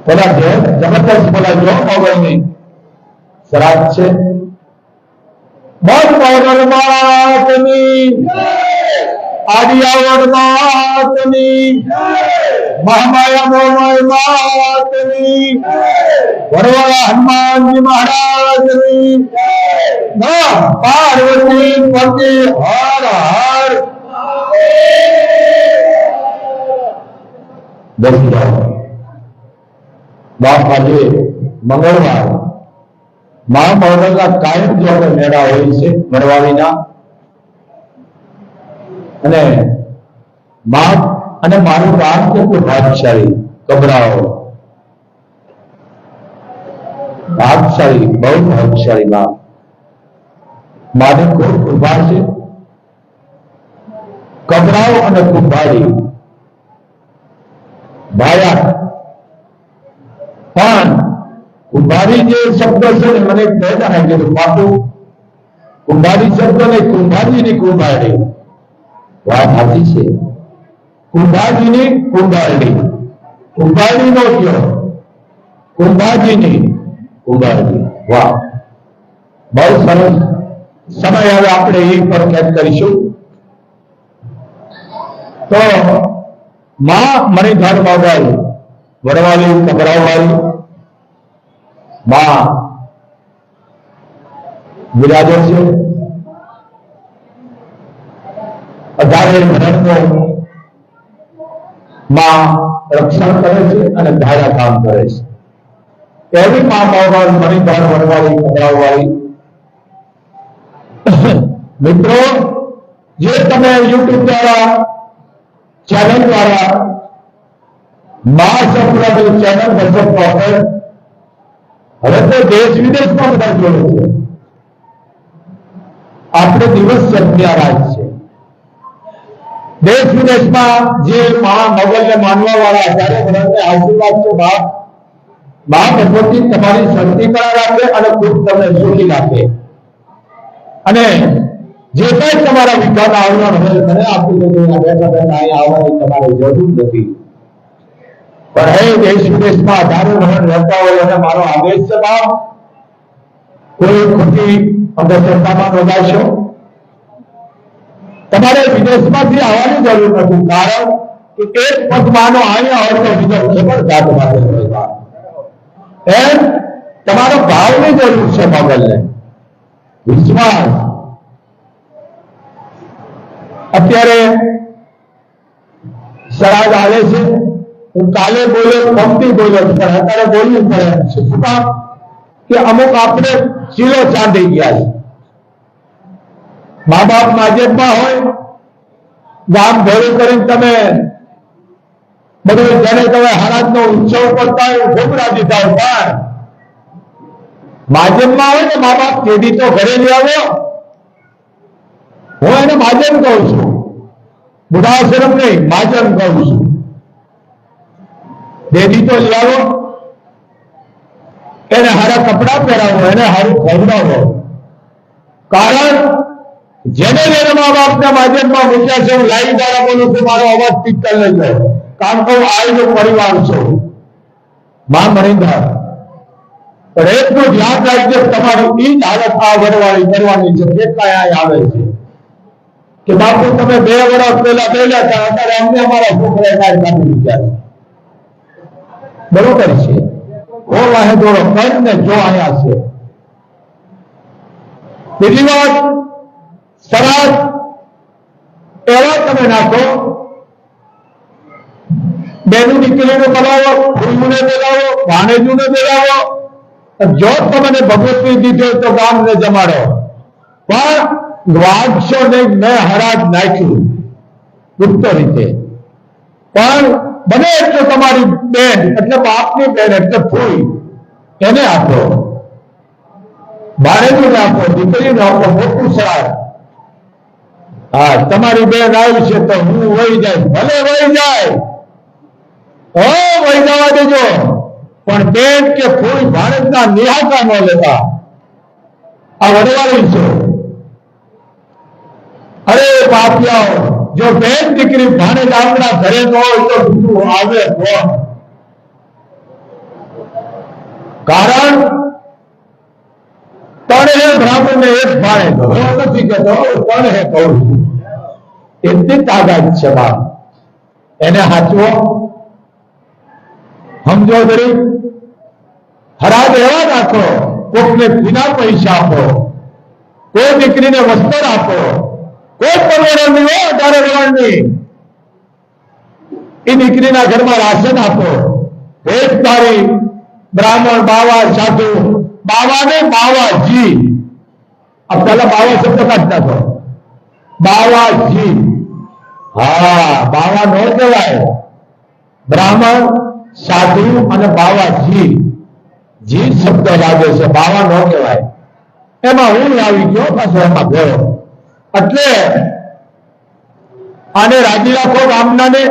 પેલા છે જબરદસ્ત બોલાજો મોગલની શ્રાદ્ધ છે મોગ મોગલ માતની આદિયાવડ માતની મહામાયા મોમાય માતની વડવાળા હનુમાનજી મહારાજની પાર્વતી પતિ હર હર બાપ આજે મંગળવાર મહામંગળના કાયમ જો મેળા હોય છે વડવાળીના અને બાપ અને મારું બાપ કેટલું ભાગશાળી ગભરાઓ ભાગશાળી બહુ ભાગશાળી બાપ મારી ખૂબ કૃપા છે ગભરાઓ અને કુંભારી ભાયા પણ કુંભારી જે શબ્દ છે ને મને પહેલા કીધું પાકું કુંભારી શબ્દ ને કુંભારીની કુંભારી વાત સાચી છે કુંભાજીની કુંભારડી કુંભારડી નો કયો કુંભાજીની કુંભારડી વાહ બહુ સરસ સમય હવે આપણે એ પર કેદ કરીશું તો માં મણિધર મોગલ વડવાલી કબરાવાળી માં વિરાજે છે 18 વર્ષનો માં રક્ષણ કરે છે અને ધારા કામ કરે છે એવી માં મોગલ મણિધર વડવાલી કબરાવાળી મિત્રો જે તમે YouTube દ્વારા ચેનલ દ્વારા માં સંપ્રદાય ચેનલ બચત પ્રોફેટ હવે તો દેશ વિદેશમાં બધા જોડે છે આપણે દિવસ સત્યારાજ છે દેશ વિદેશમાં જે માં મોગલને માનવા વાળા આચાર્ય ભગતને આશીર્વાદ છે બાપ માં ભગવતી તમારી શક્તિ કરા રાખે અને ખૂબ તમને સુખી રાખે અને જે કઈ તમારા વિકાસ આવનાર હોય મને આપી દેજો બેઠા બેઠા અહીંયા આવવાની તમારે જરૂર નથી પણ હે દેશ વિદેશમાં 18 વર્ષ રહેતા હોય અને મારો આદેશ છે બાપ કોઈ ખોટી અંધશ્રદ્ધામાં નોંધાશો તમારે વિદેશમાંથી આવવાની જરૂર નથી કારણ કે એક પગમાનો અહીંયા હોય તો બીજો ખબર જાત માટે હોય એમ તમારો ભાવની જરૂર છે મોગલને વિશ્વાસ અત્યારે શ્રાદ્ધ આવે છે હું કાલે બોલ્યો પંક્તિ બોલ્યો પણ અત્યારે બોલવું પડે છે શું કામ કે અમુક આપણે ચીલો ચાંદી ગયા છે મા બાપ માજેબમાં હોય ગામ ભેગું કરીને તમે બધું જેને તમે હરાજનો ઉત્સવ કરતા હોય ખૂબ રાજી થાવ પણ માજેબમાં હોય ને મા બાપ કેદી તો ઘરે લઈ આવો હું એને માજન કહું છું બુઢાશ્રમ નહીં માજન કહું છું દેદી તો લઈ આવો એને હારા કપડા પહેરાવો એને હારું ખવડાવો કારણ જેને જેને મા બાપના માધ્યમમાં મૂક્યા છે હું લાઈવ દ્વારા બોલું છું મારો અવાજ પિત્તલ લઈ જાય કારણ કે હું આયનો પરિવાર છું માં મણિધર પણ એટલું ધ્યાન રાખજો તમારી ઈ જ હાલત આ વડવાળી કરવાની છે કેટલા અહીંયા આવે છે કે બાપુ તમે 2 વર્ષ પહેલા બેલા હતા અત્યારે અમને અમારા છોકરા કાઢી કાઢી મૂક્યા છે બરોબર છે ઓ વાહે દોડો કરીને જો આયા છે બીજી વાત શ્રાદ્ધ એવા તમે નાખો બેનું દીકરીને બોલાવો ફૂલને બોલાવો ભાણેજુને બોલાવો જો તમને ભગવતી દીધો તો ગામને જમાડો પણ વાગશો નહીં મેં હરાજ નાખ્યું ગુપ્ત રીતે પણ બને એટલે તમારી બેન એટલે બાપની બેન એટલે ફૂઈ એને આપો ભાણેજુને આપો દીકરીને આપો મોટું શ્રાદ્ધ હા તમારી બેન આવી છે તો હું વહી જાય ભલે વહી જાય વહી જવા દેજો પણ બેન કે ફૂઈ ભાણેજના નિહાકા ન લેતા આ વડવાળી છે અરે પાપિયાઓ જો બેન દીકરી ભાણેજ આપણા ઘરે ન હોય તો બીજું આવે કોણ? કારણ પણ હે બ્રાહ્મણ ને એક ભાણેજ, હું નથી કહેતો, પણ હે કહું છું, એટલી તાકાત છે બાપ, એને હાચવો. સમજો ગરીબ, હરાજ એવા રાખો, કોકને વિના પૈસા આપો, કોઈ દીકરીને વસ્ત્ર આપો, કોઈ પરવડની હોય 18 વર્ષની એ દીકરીના ઘરમાં રાશન આપો. એક તારી બ્રાહ્મણ બાવા સાધુ, બાવાને બાવાજી, આ પેલા બાવા શબ્દ કાઢતા હતો, બાવાજી. હા, બાવા નો કહેવાય, બ્રાહ્મણ સાધુ અને બાવાજી, જી શબ્દ લાગે છે, બાવા નો કહેવાય. એમાં હું આવી ગયો પાછો એમાં ગયો. એટલે આને રાજી રાખો. ગામનાને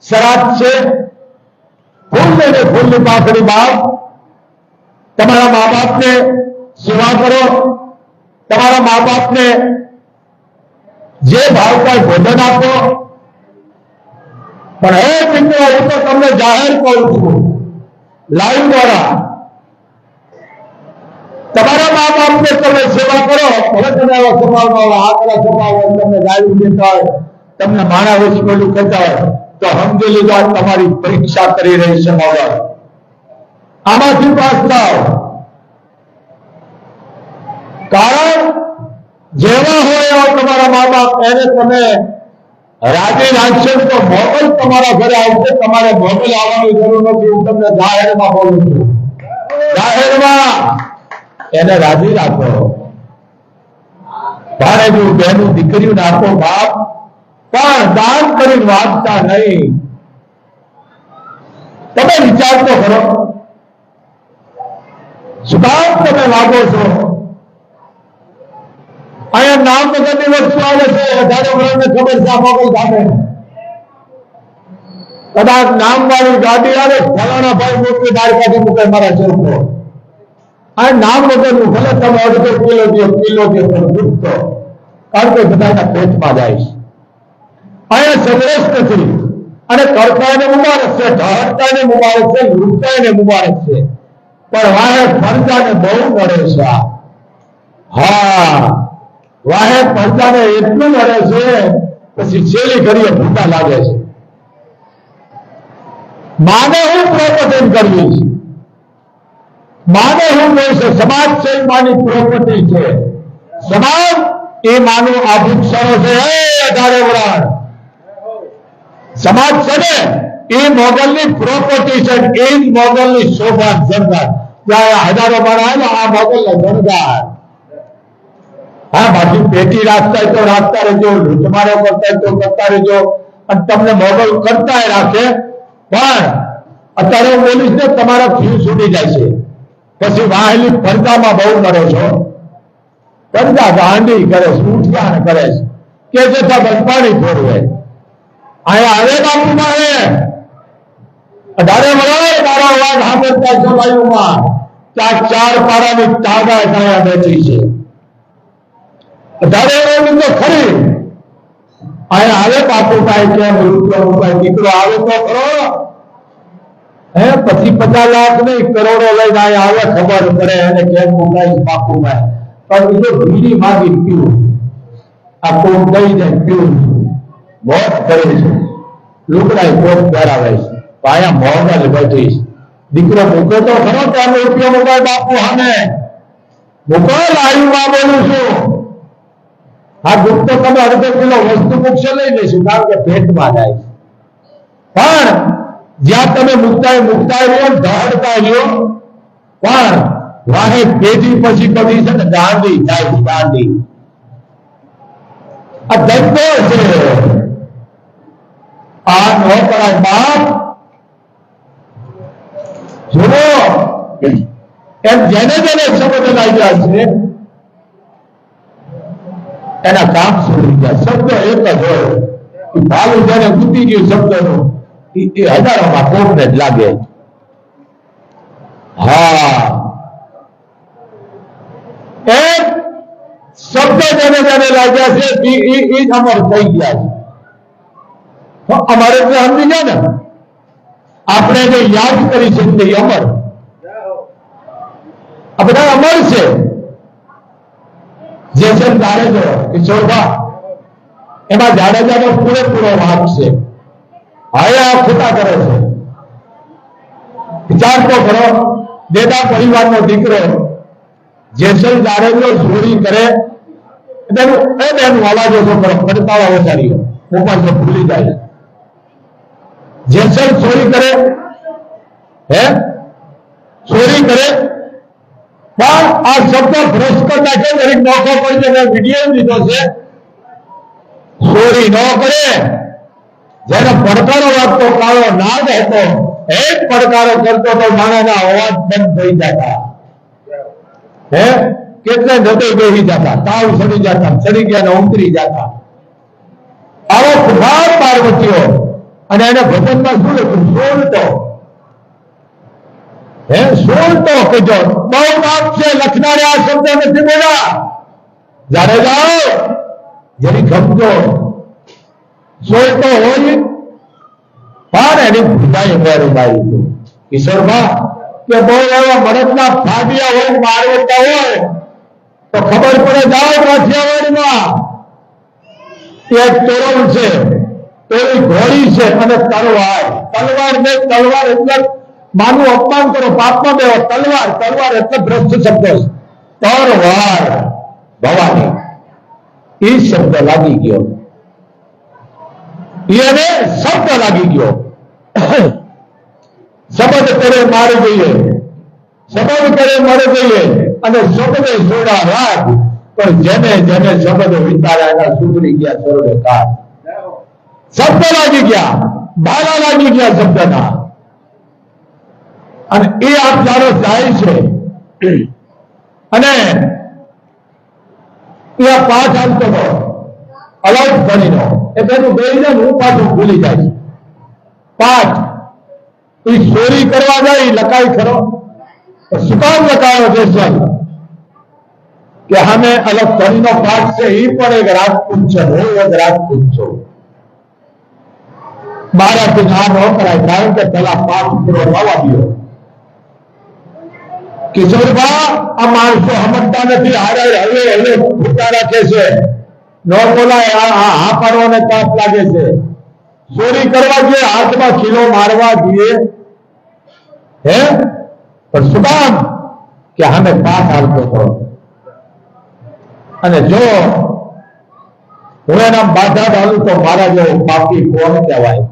શ્રાદ્ધ છે, ફૂલ ને ફૂલની પાકડી બાપ, તમારા મા બાપને સેવા કરો, તમારા મા બાપને જે ભાવતા ભોજન આપો. પણ હે મિત્રો, હું તો તમને જાહેર કરું છું લાઈવ દ્વારા, તમારા મા બાપને તમે સેવા કરો. હવે તમે આવા સ્વભાવમાં આકરા સ્વભાવ તમને ગાળી દેતા હોય, તમને માણા હોસ્પિટલ કહેતા હોય તો સમજી લીધો તમારી પરીક્ષા કરી રહી છે મોડલ. આમાંથી પાસ થાવ. કારણ જેવા હોય એવા તમારા મા બાપ, એને તમે રાજી રાખશો તો મોગલ તમારા ઘરે આવશે. તમારે મોગલ આવવાની જરૂર નથી. હું તમને જાહેરમાં બોલું છું, જાહેરમાં એને રાજી રાખો. ભાણેજું બહેનું દીકરીઓને આપો બાપ, પણ દાન કરીને વાંચતા નહીં. તમે વિચાર તો કરો, શું તમે લાગો છો? અહીંયા નામ વગરની વસ્તુ આવે છે, 18 વર્ષને ખબર છે આ મોગલ સામે. કદાચ નામ વાળી ગાડી આવે, ફલાણા ભાઈ મોટી દાડકાથી મૂકે મારા ચરખો. આ નામ વગરનું ભલે તમે અડધો કિલો દો, કિલો દો, પણ દુખતો, કારણ કે બધાના પેટમાં જાય છે. અહીંયા સંગ્રહ નથી. અને કરતાને મુબારક છે, ઢાળતાને મુબારક છે, લૂંટાઈને મુબારક છે, પણ વાહે ફરજાને બહુ નડે છે. હા, વાહે ફરજાને એટલું નડે છે, પછી છેલ્લી ઘડીએ ભૂખા લાગે છે. માને હું પ્રોપર્ટી કરવી છે, માને હું નહીં છે, સમાજ છે માની પ્રોપર્ટી છે. સમાજ એ માનું આભૂષણો છે. 18 વર્ષ સમાજ છે ને એ મોગલની પ્રોપર્ટી છે, એ જ મોગલની શોભા શણગાર. ત્યાં હજારો માણસ આ મોગલને શણગાર. હા, બાકી પેટી રાખતા તો રાખતા રહેજો, લૂંટમારો કરતા તો કરતા રહેજો, અને તમને મોગલ કરતા રાખે. પણ અત્યારે હું બોલીશ ને, તમારા ફ્યુઝ ઉડી જાય છે. પછી વાહેલી પડદામાં બહુ કરો છો, પડદા ગાંડી કરે છે, ઉઠિયાણ કરે છે, કે જતા બસ પાણી ફોડવે. અહીંયા હવે બાપુમાં હે 18 વર્ષ મારો અવાજ સાંભળતા છો વાયુમાં, ત્યાં 4 પારાની તાગાત અહીંયા બેઠી છે. 18 વર્ષની તો ખરી. અહીંયા હવે બાપુભાઈ કેમ રૂપિયા રૂપિયા દીકરો આવે તો ખરો. હે પછી 50 લાખ નહીં કરોડો લઈને અહીંયા આવે, ખબર પડે એને કેમ મુકાય બાપુભાઈ. પણ બીજો બીડી માગી પીવું, આ કોક દઈ જાય પીવું, મોત કરે છે, લુગડાય કોટ પહેરાવે છે. અહીંયા મોંઘા બેઠી છે. દીકરો મૂકો તો ખરો, ત્યાં રૂપિયા મુકાય બાપુ સામે મૂકો. લાઈવમાં બોલું છું. આ દુઃખ તો તમે અડધો કિલો વસ્તુ મૂકશે લઈ લઈશું, કારણ કે પેટમાં જાય છે. પણ જ્યાં તમે મુકતા રહ્યો, દોડતા રહ્યો, પણ વાહે પેટી પછી કદી છે ને ગાંધી જાય છે. ગાંધી આ ધંધો છે, આ નો કરાય બાપ. જુઓ એમ જેને જેને શબ્દ લાગ્યા છે એના કામ છોડી ગયા. શબ્દ એક જ હોય, ભાલું જેને તૂટી ગયું શબ્દનું એ હજારોમાં કોકને જ લાગે. હા, એક શબ્દ જેને જેને લાગ્યા છે એ જ અમર થઈ ગયા છે. તો અમારે તો સમજી ગયા ને, આપણે જે યાદ કરી શકીએ અમર, આ બધા અમર છે. જેસલ જાડેજો, કિશોરબા, એમાં જાડેજાનો પૂરેપૂરો વાંક છે. હવે આ ખોટા કરે છે. વિચાર તો કરો, દેદા પરિવારનો દીકરો જેસલ જાડેજો ચોરી કરે, એનું અવાજ ઓછો કરો, પડતાળા ઓછાડીઓ ઉપર તો ભૂલી જાય. જેસલ ચોરી કરે, ચોરી કરે, પણ આ શબ્દ ભ્રષ્ટ કરી નાખે. દરેક મોકો પડી જાય, વિડીયો લીધો છે. ચોરી ન કરે, જેને પડકારો આપતો કાળો નાગ હતો, એક પડકારો કરતો તો માણસના અવાજ બંધ થઈ જતા. કેટલે હૃદય બેસી જતા, તાવ ચડી જતા, ચડી ગયા ને ઉતરી જતા. આવો કુમાર પાર્વતીઓ, અને એને ભજનમાં શું લખ્યું? સોળતો કહેજો. બહુ પાપ છે, લખનારે આ શબ્દ નથી બોલ્યા. જ્યારે જાઓ જેની ખપજો સોળતો હોય, પણ એની ભૂલાઈ મારી હતું. કિશોરબા કે બહુ એવા મળદના ફાડિયા હોય, મારવતા હોય તો ખબર પડે. જાઓ કાઠિયાવાડમાં એક તોરણ છે, તોરી ઘોડી છે અને તલવાર. તલવાર ને તલવાર એટલે માનું અપમાન કરો, પાપમાં બેહો. તલવાર, તલવાર એટલે ભ્રષ્ટ શબ્દ છે. તલવાર ભવાની એ શબ્દ લાગી ગયો, એને શબ્દ લાગી ગયો. શબ્દ કરે મારે જોઈએ, શબ્દ કરે મારે જોઈએ, અને શબ્દે સોડા રાગ. પણ જેને જેને શબ્દ વિચાર્યા એના સુધરી ગયા સર્વે કાળ. શબ્દ લાગી ગયા, બાલા લાગી ગયા શબ્દના. અને એ આપ જાણો જાય છે, અને એ પાઠ આપતો હતો અલાઉટ બનીનો, એ તેનું બેઈને હું પાછું ભૂલી જાય. પાઠ એ ચોરી કરવા જાય, લખાય ખરો. શું કામ લખાયો છે સર? કે અમે અલગ ધણીનો પાઠ છે, એ પણ એક રાજપૂત છે, હું એક રાજપૂત છું. મારાથી ના ન કરાય, કારણ કે પેલા પાઠ પૂરો થવા દો. કિશોરબા આ માણસો સમજતા નથી. હારે હવે હવે ભૂતા રાખે છે, ન બોલાય. આ પાડવાને તાપ લાગે છે. ચોરી કરવા જોઈએ, હાથમાં ખીલો મારવા જોઈએ, પણ શું કામ? કે અમે પાઠ આવતો હતો. અને જો હું એના બાધા ડાલું તો મારા જેવો પાપી કોણ કહેવાય?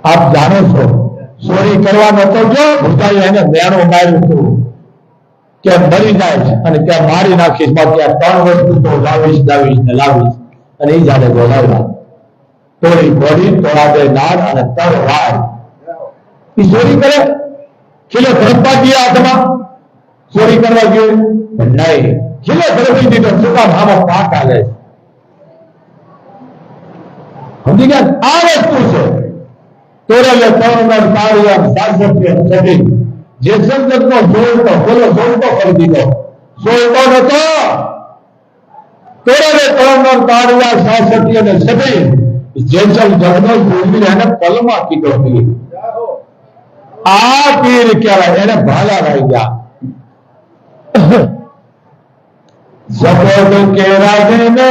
આપ જાણો છો, ચોરી કરવાનો તો જો ભૂતાઈ એને મેણો માર્યું હતું કે મરી જાય, અને ત્યાં મારી નાખીશ. બાકી આ 3 વસ્તુ તો લાવીશ ને લાવીશ. અને એ જાણે બોલાવ્યા. તોડી ઘોડી, તોડાદે નાદ અને તલવાર. એ ચોરી કરે, ખીલો ધરપા ગયા હાથમાં. ચોરી કરવા ગયો નહીં, ખીલો ધરપી દીધો. શું કામ? આમાં પાક આલે. સમજી ગયા? આ વસ્તુ છે. તોરેલે તોરણર તાળિયા સાસઠે સદી. જે સંગતનો જોડતો પેલો જોડતો કરી દીધો. જોડતો નતો. તોરેલે તોરણર તાળિયા સાસઠે ને સદી. જેસલ જગનો જોડી એને પલમાં કીધો પીર. આ પીર કહેવાય. એને ભાલા રહી ગયા. સપોટ કે રાજને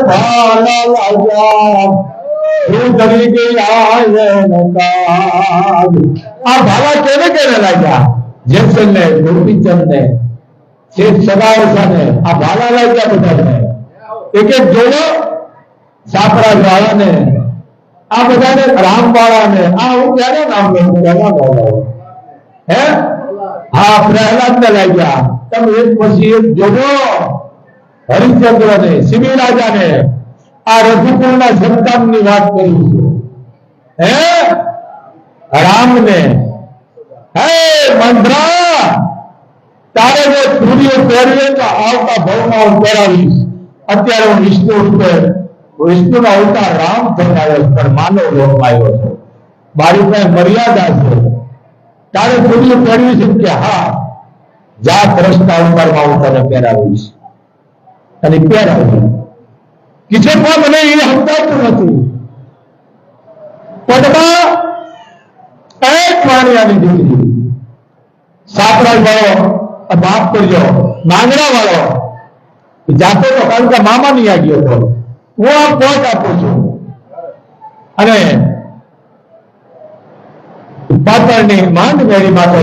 ભાલા લાગ્યા, ઉતરી ગયા આ ભાલા કેને કેને લાગ્યા? જેસલ ને, ગોપીચંદ ને, શેઠ સદાવસા ને, આ ભાલા લાગ્યા બધાને. એક એક જોડો સાપરા વાળા ને, આ બધાને રામવાળા ને. આ હું ક્યારે નામ લઉં? હા, પ્રહલાદ ને લાગ્યા. તમે એક પછી એક જોડો. હરિશ્ચંદ્ર ને, સિમી રાજા ને, આ રઘુકુળના સંતાનની વાત કરું છું. રામ ને, મંદ્રા તારે જો ચૂડીઓ પહેરીએ તો આવતા ભવમાં હું પહેરાવીશ. અત્યારે હું વિષ્ણુ રૂપે, વિષ્ણુનો અવતાર રામ થઈને આવ્યો, પણ માનવ લોકમાં આવ્યો છે. મારી પાસે મર્યાદા છે. તારે ચૂડીઓ પહેરવી છે કે હા, જાત રસ્તા અવતારમાં હું તને પહેરાવીશ. અને પહેરાવી કિશોરબા મને એ સમજાતું નથી. પદમાં એક વાણિયાની દીકરી, સાપરા વાળો બાપ કરજો, માંગણા વાળો જાતો તો કારણ કે મામા ની આ ગયો હતો, હું આ પોત આપું છું અને પાટણની માંડ મેળી માટે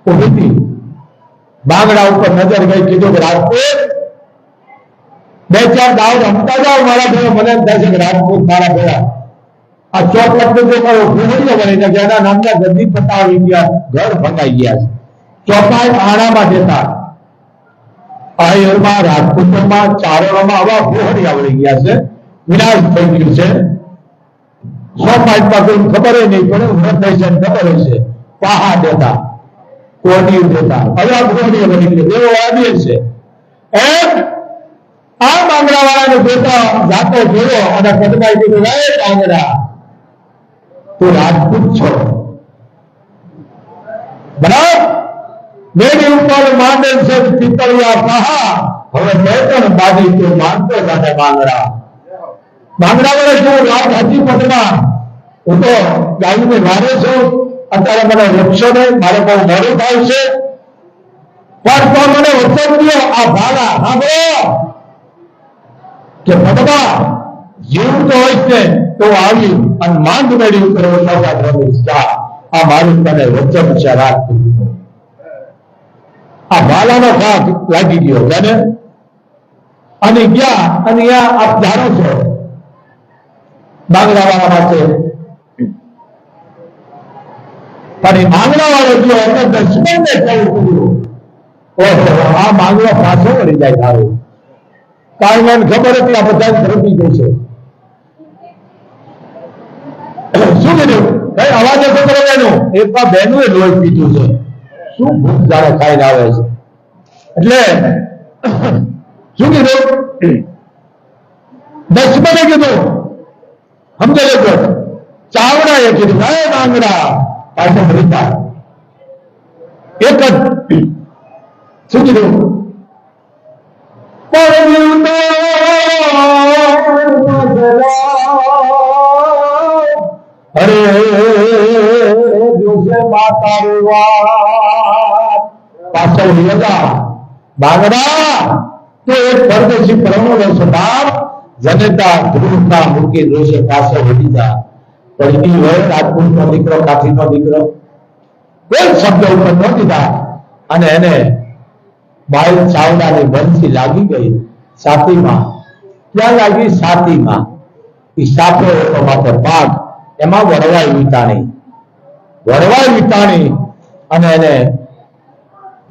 ઉભી હતી. બાંગડા ઉપર નજર ગઈ, કીધું કે રાજપૂત બે ચાર દાવ રમતા જાઓ મારા ભેગા, મને દર્શક રાજપૂત મારા ભેગા આ ચોકલેટ જો કરો ભૂલી બની જાય, એના નામના ગદ્દી પતા આવી ગયા, ઘર ભંગાઈ ગયા છે. ચોપાઈ આણામાં દેતા આયરમાં રાજપૂતોમાં ચારણોમાં આવા ભૂહરી આવડી ગયા છે, વિનાશ થઈ ગયું છે. 100 પાંચ ખબર નહીં પડે, ઉમર થઈ છે ખબર છે, પાહા દેતા કોડી દેતા હવે આ ભૂહરી બની ગઈ એવો આદેશ છે. એમ આ માંગડા વાળાને જોતા જાતો જોયો અને પદમાં કીધું, હે માંગડા તું રાજપૂત છો બરાબર, મેરી ઉપર માંડેલ છે પિતળિયા કહા, હવે મેં પણ બાજી તું માનતો જાને માંગડા. માંગડા વડે શું રાત હતી પદમાં, હું તો ગાયને મારે છું, અત્યારે મને વૃક્ષો નહીં, મારે બહુ મોડું થાય છે, પણ તો મને વચન દો આ ભાડા સાંભળો કે પદમાં જીવતો હોય છે તો આવી અને માંડ મેળી ઉપર આ મારું તને વચન છે રાખતું. આ ભાલાનો ભાગ લાગી ગયો અને અને ગયા અને આપ જાણો છો માંગડા વાળા માટે, પણ એ માંગડા વાળો જો એટલે દુશ્મનને કહ્યું ઓહો આ માંગડો પાછો વળી જાય તારું, કારણ મને ખબર હતી આ બધા ધરતી ગઈ છે. શું કીધું કઈ અવાજ હતો એનો, એક બહેનું લોહી પીધું છે, શું ભૂખ જાણે ખાઈને આવે છે, એટલે શું કીધું દશમને કીધું સમજે લેજો, ચાવડા એ કીધું હે માંગડા પાછળ રીતા એક જ શું કીધું અરે દિવસે માતા પાછળ લગા બાંગડા તો એક પરદેશી પ્રમોનો સ્વભાવ જનેતા ધ્રુવના મૂકી રોષે પાછળ વળી જા, પણ એ હોય રાજપૂતનો દીકરો, કાઠીનો દીકરો, કોઈ શબ્દ ઉપર ન દીધા અને એને બાઈ ચાવડાની બંસી લાગી ગઈ છાતીમાં. ક્યાં લાગી? છાતીમાં. એ સાપો હતો માથે પાક, એમાં વડવાઈ વીટાણી અને એને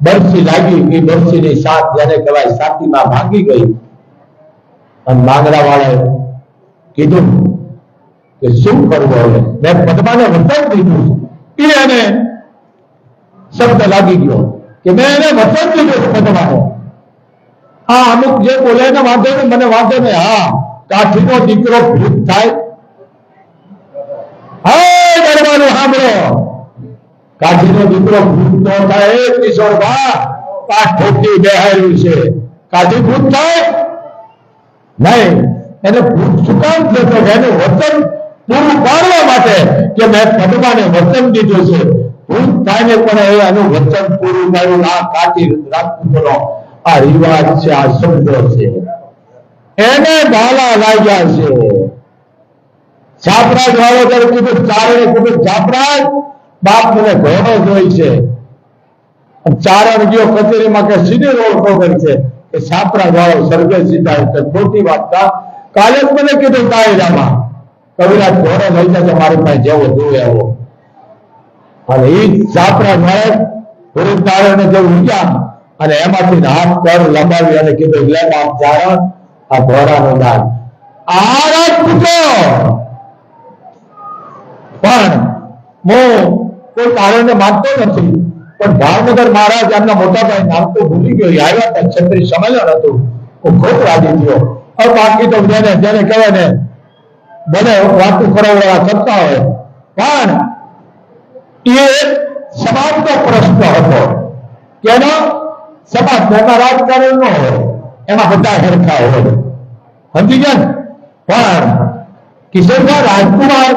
બરસી લાગી. એ બરસીની સાત જેને કહેવાય છાતીમાં ભાંગી ગઈ અને માંગડા વાળાએ કીધું કે શું કરવું હવે, મેં પદ્માને વચન દીધું, એ એને શબ્દ લાગી ગયો કે મેં એને વચન દીધું પદ્માને. હા અમુક જે બોલે એને વાંધો ને, મને વાંધો ને. હા કાઠીનો દીકરો ભૂત થાય, હા ડરવાનું સાંભળો, કાઠીનો દીકરો ભૂત ન થાય કિશોરભા, આ ઠોકી બેહાર્યું છે, કાઠી ભૂત થાય નહીં. એને ભૂત શું કામ થતો? એનું વચન પૂરું પાડવા માટે કે મેં પદ્માને વચન દીધું છે, ભૂત થાય ને પણ એનું વચન પૂરું કર્યું. આ કાઠી રાજપૂતનો આ રિવાજ છે, આ શબ્દ છે, એને ભાલા લાગ્યા છે. છાપરાજ વાળો ત્યારે કીધું, ચારણે કીધું છાપરાજ બાપ મને ઘોડો જોઈ છે. ચારણ ગયો કચેરીમાં કે સીધી રોડ ખબર છે કે છાપરાજ વાળો સર્વે સીધા છે, ખોટી વાત કા. કાલે જ મને કીધું કાયદામાં કવિરાજ ઘોડો લઈ જશે મારી પાસે જેવો જોવે એવો, અને એ છાપરાજ વાળો ગુરુ ચારણે જેવું ગયા અને એમાંથી હાથ પર લંબાવી અને કીધું લે બાપ ચારણ આ ઘોડાનું દાન. આ રાજપૂતો પણ હું કોઈ કારણે માનતો નથી, પણ ભાવનગર મહારાજ એમના મોટા ભાઈ નામ તો ભૂલી ગયો, આવ્યા હતા ક્ષત્રિય સંમેલન હતું, હું ખૂબ રાજી થયો. હવે બાકી તો જેને કહેવાય ને બને વાતું કરાવવા કરતા હોય, પણ એ સમાજનો પ્રશ્ન હતો કેનો સમાજ એમાં રાજકારણ ન હોય, એમાં બધા સરખા હોય, સમજી ગયા. પણ કિશોરભાઈ રાજકુમાર,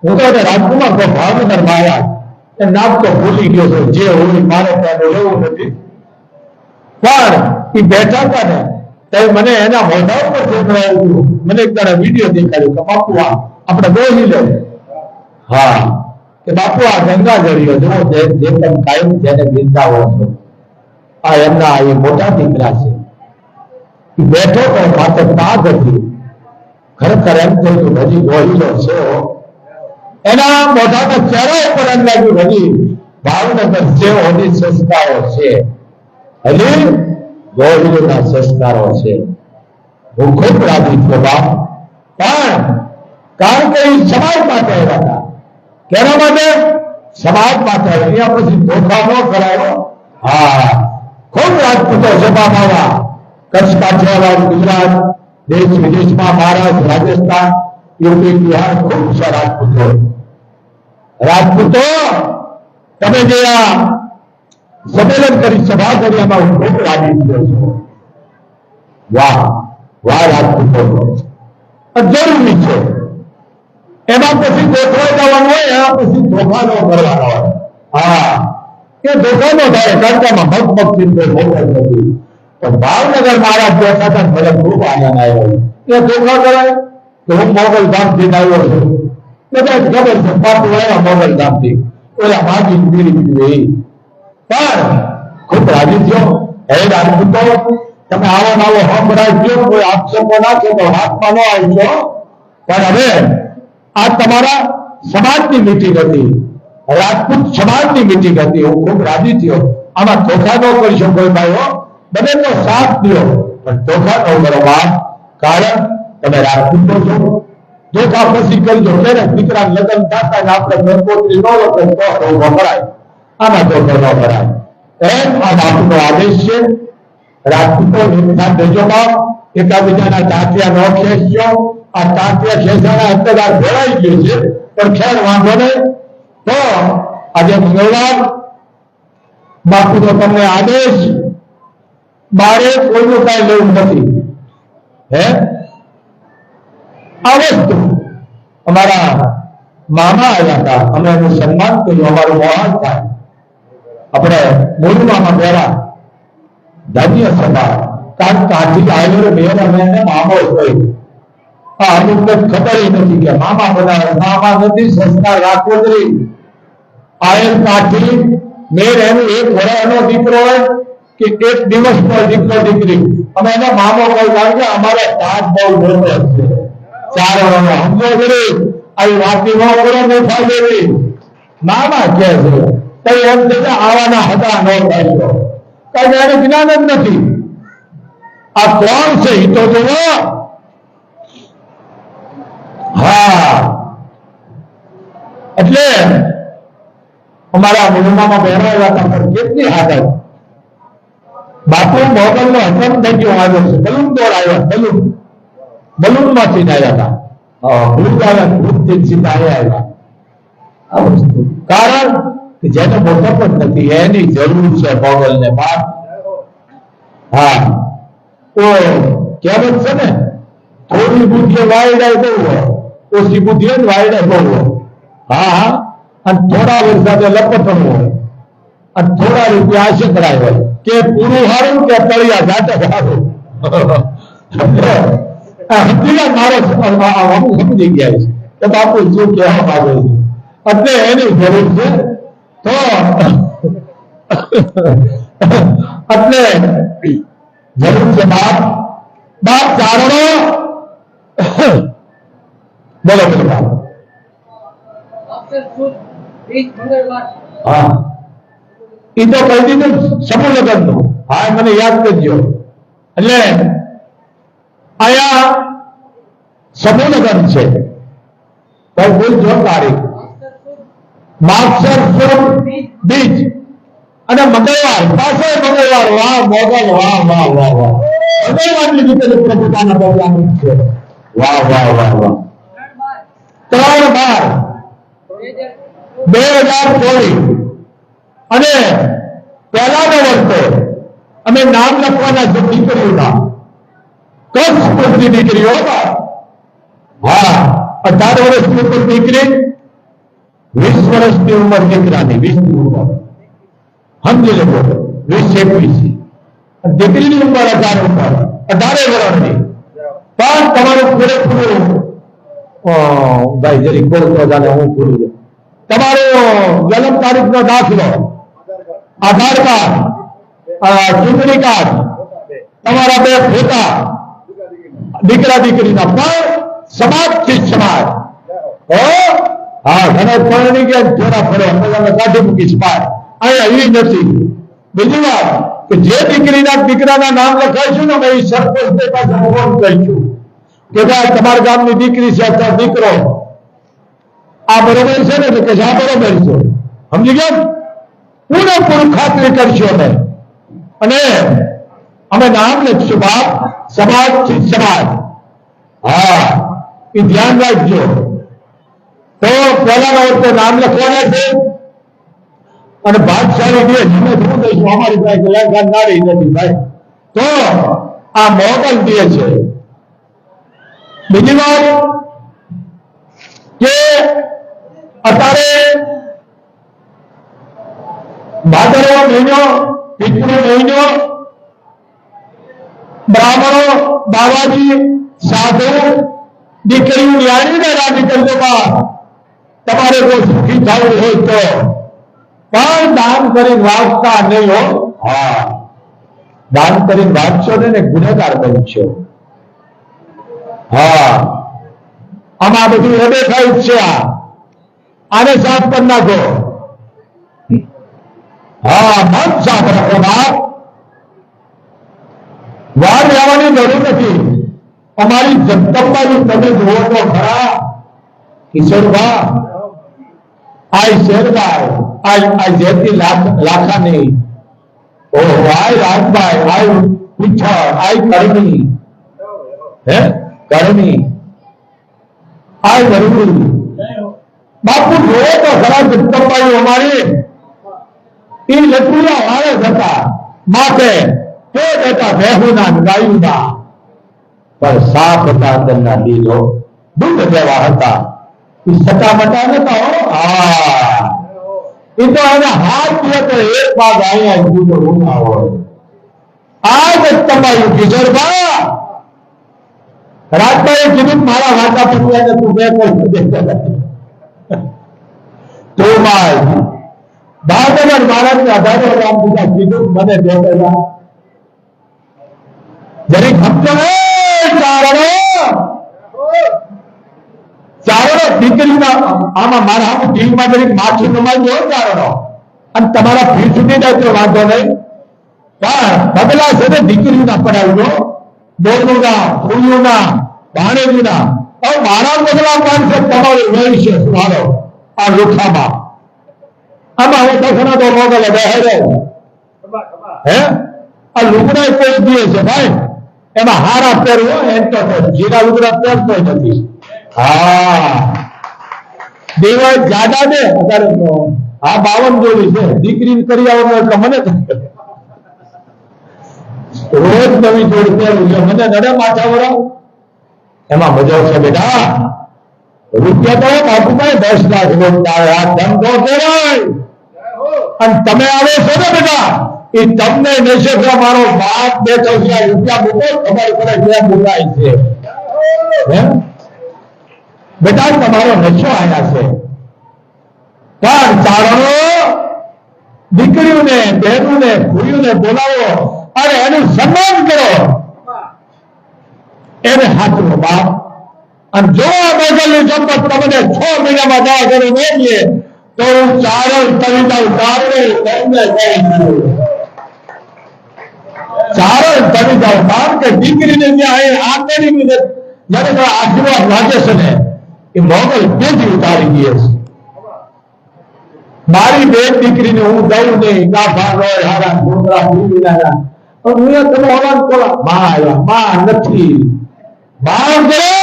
હું તો રાજકુમાર ભાવનગર માં આવ્યા, એ નામ તો ભૂલી ગયો છે, જે હોય મારે ત્યાં એવું નથી, પણ એ બેઠા હતા ને ત્યારે મને એના મોઢા ઉપર જોડાયું, મને એક તારા વિડીયો દેખાડ્યો કે બાપુ આપણે દોહી લે, હા કે બાપુ આ ગંગા જળીઓ જો જે તમે કાયમ જેને બિરદાવો છો, આ એમના એ મોટા દીકરા છે, એ બેઠો તો માત્ર તાજ હતી, ખરેખર એમ થયું હજી દોહીલો છે, એના મોઢાના ચહેરા ઉપર એમ લાગ્યું હજી ભાવનગર જે હોની સંસ્કારો છે, હજી દોહીલોના સંસ્કારો છે. હું ખૂબ રાજી છું બાપ, પણ કારણ કે એ સમાજ માટે આવ્યા હતા. કેના માટે? સમાજ માટે. અહીંયા પછી ધોખા ન કરાયો. હા, ખૂબ રાજપૂતો સભામાં આવ્યા, કચ્છ, કાઠિયાવાડ, ગુજરાત, દેશ વિદેશમાં, મહારાષ્ટ્ર, રાજસ્થાન, યુપી, બિહાર, ખૂબ છે રાજપૂતો. રાજપૂતો તમે જે આ સંમેલન કરી, સભા કરી, એમાં હું ખૂબ રાજી થયો છું. વાહ વાહ રાજપૂતો, જરૂરી છે. એમાં પછી ગોઠવા જવાનું હોય, એમાં પછી ધોખા ન કરવાનો હોય. હા, એ ધોખા ન થાય, કારણ કે એમાં મગમગથી ધોખા નથી. તો ભાવનગર મહારાજ બેઠા હતા, મને ખૂબ આનંદ આવ્યો. એ ધોખા કરાય તો હું મોગલધામ થી આવ્યો છું, બધા ખબર છે, પાછું આવ્યા મોગલધામ થી, ઓલા માગી પીડી પીડી, પણ ખૂબ રાજી થયો. હે રાજપૂતો, તમે આવો નાવો હક રાખજો, કોઈ આક્ષેપો નાખે તો હાથમાં ન આવશો, પણ હવે આ તમારા સમાજની મીટિંગ હતી, રાજપૂત સમાજની મીટિંગ હતી. હું ખૂબ રાજી થયો. આમાં ધોખા ન કરશો કોઈ ભાઈઓ, બનેનો સાથ દો, પણ ધોખા ન કરો બાપ, કારણ તમે રાજપૂતો છો. ધોખા પછી કરજો, ક્યારેક દીકરા લગ્ન થતા ને આપણે ગણપોત્રી ન લખે તો ધોખો કરાય, આમાં ધોખો ન કરાય. એમ આ બાપુનો આદેશ છે. રાજપૂતો નિર્ધાર દેજો બાપ, એકાબીજાના ટાંટિયા ન ખેંચજો. આ ટાંટિયા ખેંચાણા અંતરાળ ભેળાઈ ગયું છે, પણ ખેર વાંધો નહીં. તો આજે મંગળવાર, બાપુનો તમને આદેશ, મારે કોઈનું કઈ લેવું નથી. હે આ વસ્તુ અમારા મામા આવ્યા હતા, અમે એનું સન્માન કર્યું, અમારું મોહન થાય. આપણે મૂળમાં પહેલા ધન્ય સભા, કારણ કે આથી આવેલો મેર અમે એને મામો હોય. આ અમુકને ખબર નથી કે મામા બનાવે, મામા નથી, સંસ્કાર રાખવો જોઈએ. આયર કાઠી મેર એનું એક વરાનો દીકરો હોય કે એક દિવસનો દીકરો દીકરી, અમે એને મામો કહી, કારણ કે અમારે તાજ બહુ મોટો છે, 4 વર્ષનો. સમજો કરી આવી વાતની ન કરો, ન થાય. મામા કે છે કઈ એમ છે કે આવાના હતા ન થશો, કારણ કે એને જ્ઞાન જ નથી. આ કોણ છે એ તો જુઓ. હા, એટલે અમારા મુલમામાં બેરાયા હતા, પણ કેટલી આદત. બાપુ મોગલ નો હકમ થઈ ગયો આવ્યો છે, બલૂન દોર આવ્યો, બલૂન માંથી આવ્યા હતા, ભૂત આવ્યા, ભૂત સીધા આવ્યા. આ વસ્તુ કારણ કે જેને મોટો પણ નથી એની જરૂર છે મોગલ ને બાપ. હા, તો કહેવત છે ને, થોડી બુદ્ધિ વાયડાય બહુ હોય, ઓછી બુદ્ધિ વાયડાય બહુ હોય. હા હા, અને થોડા વર્ષ લપટવું હોય, અને થોડા રૂપિયા આશકરાય હોય, કે પૂરું હારું કે તળિયા જાતે હારું. મારો અમુક સમજી ગયા છે કે બાપુ શું કહેવા માંગે છે, એટલે એની જરૂર છે. તો એટલે જરૂર છે બાપ, બાપ ચારણો. બોલો બોલો બાપ. હા, એ તો કહી દીધું સમૂહ લગ્ન નું. હા, મને યાદ કરજો. એટલે આયા સમૂહ લગ્ન છે, બોલજો તારીખ માગસર સુદ બીજ અને મંગળવાર, પાછો મંગળવાર. વાહ મોગલ, વાહ વાહ વાહ વાહ. મંગળવારની રીતે પ્રભુતાના પ્રોગ્રામ છે. વાહ વાહ વાહ વાહ. 3/12/2024 અને પહેલાના વર્ષે અમે નામ લખવાના છે દીકરીઓના, કચ્છ પૂરતી દીકરીઓ. હા, 18 વર્ષની ઉંમર દીકરી, 20 વર્ષની ઉંમર દીકરાની, 20 ની ઉંમર સમજી લેજો, 20-21 દીકરીની ઉંમર 18 વર્ષની, પણ તમારું પૂરેપૂરું ભાઈ જરી બોલતો જાણે હું ભૂલી જાઉં, તમારો જન્મ તારીખનો દાખલો, આધાર કાર્ડ, ચૂંટણી કાર્ડ, તમારા 2 ફોટા દીકરા દીકરીના, પણ સમાજથી સમાજ. હા, ઘણા પરણી ગયા થોડા ફરે અમે કાઢી મૂકીશ બહાર, અહીંયા એ નથી. બીજી વાત કે જે દીકરાના નામ લખાય છે ને અમે એ સરપંચ પાસે ફોન કરીશું કે ભાઈ તમારા ગામની દીકરી છે અથવા દીકરો આ બરોબર છે ને, કે આ બરોબર છે, સમજી ગયા, પૂરેપૂરું ખાતરી કરશો અમે, અને અમે નામ લખશું બાપ સમાજથી સમાજ. હા, એ ધ્યાન રાખજો. તો પહેલા વખતે નામ લખવાના છે, અને ભાગશાળી દે અમે શું કહીશું અમારી પાસે કલાકાર નારી નથી ભાઈ, તો આ મોડલ દે છે. બીજી વાત કે અત્યારે ભાદરવો મહિનો, પિતૃ મહિનો, બ્રાહ્મણો, બાવાજી, સાધુ, દીકરીઓ ન્યાણીને રાજી કરજો બા, તમારે કોઈ સુખી થવું હોય તો, પણ દાન કરીને વાંચતા નહીં હો. હા, દાન કરીને વાંચશો ને ગુનેગાર બનશો. હા, આમાં બધું હૃદય થાય છે. આને સાફ કરી નાખો. હા, મન સાફ રાખો બાપ, વાર લેવાની જરૂર નથી. અમારી જગદંબાજી તમે જુઓ તો ખરા, કિશોરભા, આ શેરભાઈ, આ જેતી લાખાની, ઓહો, આ રાજભાઈ, આ પીછળ, આ કરણી, હે કરણી, આ જરૂરી બાપુ જોવો તો ખરા જગદંબાજી અમારી એ લટુયા વાળે હતા, માથે પેટ હતા બેહુના ગાયુના, પણ સાફ હતા અંદરના દિલો, દૂધ જેવા હતા. એ સટામટા નતા હો. હા, એ તો એના હાથ દીએ તો એક ભાગ અહીંયા દૂધો રૂના હોય. આ જ તમારું કિશોરભા રાજભાઈએ કીધું મારા વાટા પકડ્યા તું બે કરી દેતો તો માય દાદા મહારાજને આધારે રામ દીધા કીધું મને દેતા જરી સમજો ચારણો દીકરીના આમાં મારા ટીમમાં જરીક માછું નમાઈ હોય ચારણો, અને તમારા ફી છૂટી જાય તો વાંધો નહીં, પણ પગલા છે ને દીકરીના પડાવજો, બોલુના, ફૂલુના, ભાણેજીના. હવે મારા પગલા પાડશે તમારું વય છે મારો આ લુખામાં. આમાં હવે દખણા તો મોગલે બહેરે હે આ લુગડા કોઈ દે છે ભાઈ, એમાં હારા પહેરવો એમ તો જીરા લુગડા પહેરતો નથી. હા, દેવાય જાડા ને અત્યારે આ 52 જોડી છે, દીકરી કરી આવવાનું એટલે મને રોજ નવી જોડી પહેરવું છે, મને નડે માથા વળા. એમાં મજા છે બેટા, રૂપિયા તો બાપુભાઈ 10 લાખ રોકતા આ ધંધો કહેવાય, અને તમે આવો છો ને બેટા એ તમને નશે કે મારો બાપ બેઠો છે, રૂપિયા મૂકો ખબર પડે ક્યાં મુકાય છે. બેટા તમારો નશો આયા છે, પણ ચારણો દીકરીઓને, બહેનોને, ખુરીઓને બોલાવો અને એનું સન્માન કરો, એને હાથનો બાપ. અને જો આ મોગલની સંપત તમને 6 મહિનામાં દવા કરી મેળવીએ તો હું ચારણ તરીકે તમને ચારણ તરી જાઉં, કારણ કે દીકરીને ત્યાં આંગળી જયારે આશીર્વાદ લાગે છે ને એ મોગલ તેથી ઉતારી દે છે. મારી બેન દીકરીને હું દઉં નહીં, કાફા રોય હારા ઘોંઘરા ભૂલીના, હું તમે હોવાન કોલા માં આવ્યા, માં નથી, માં કરે.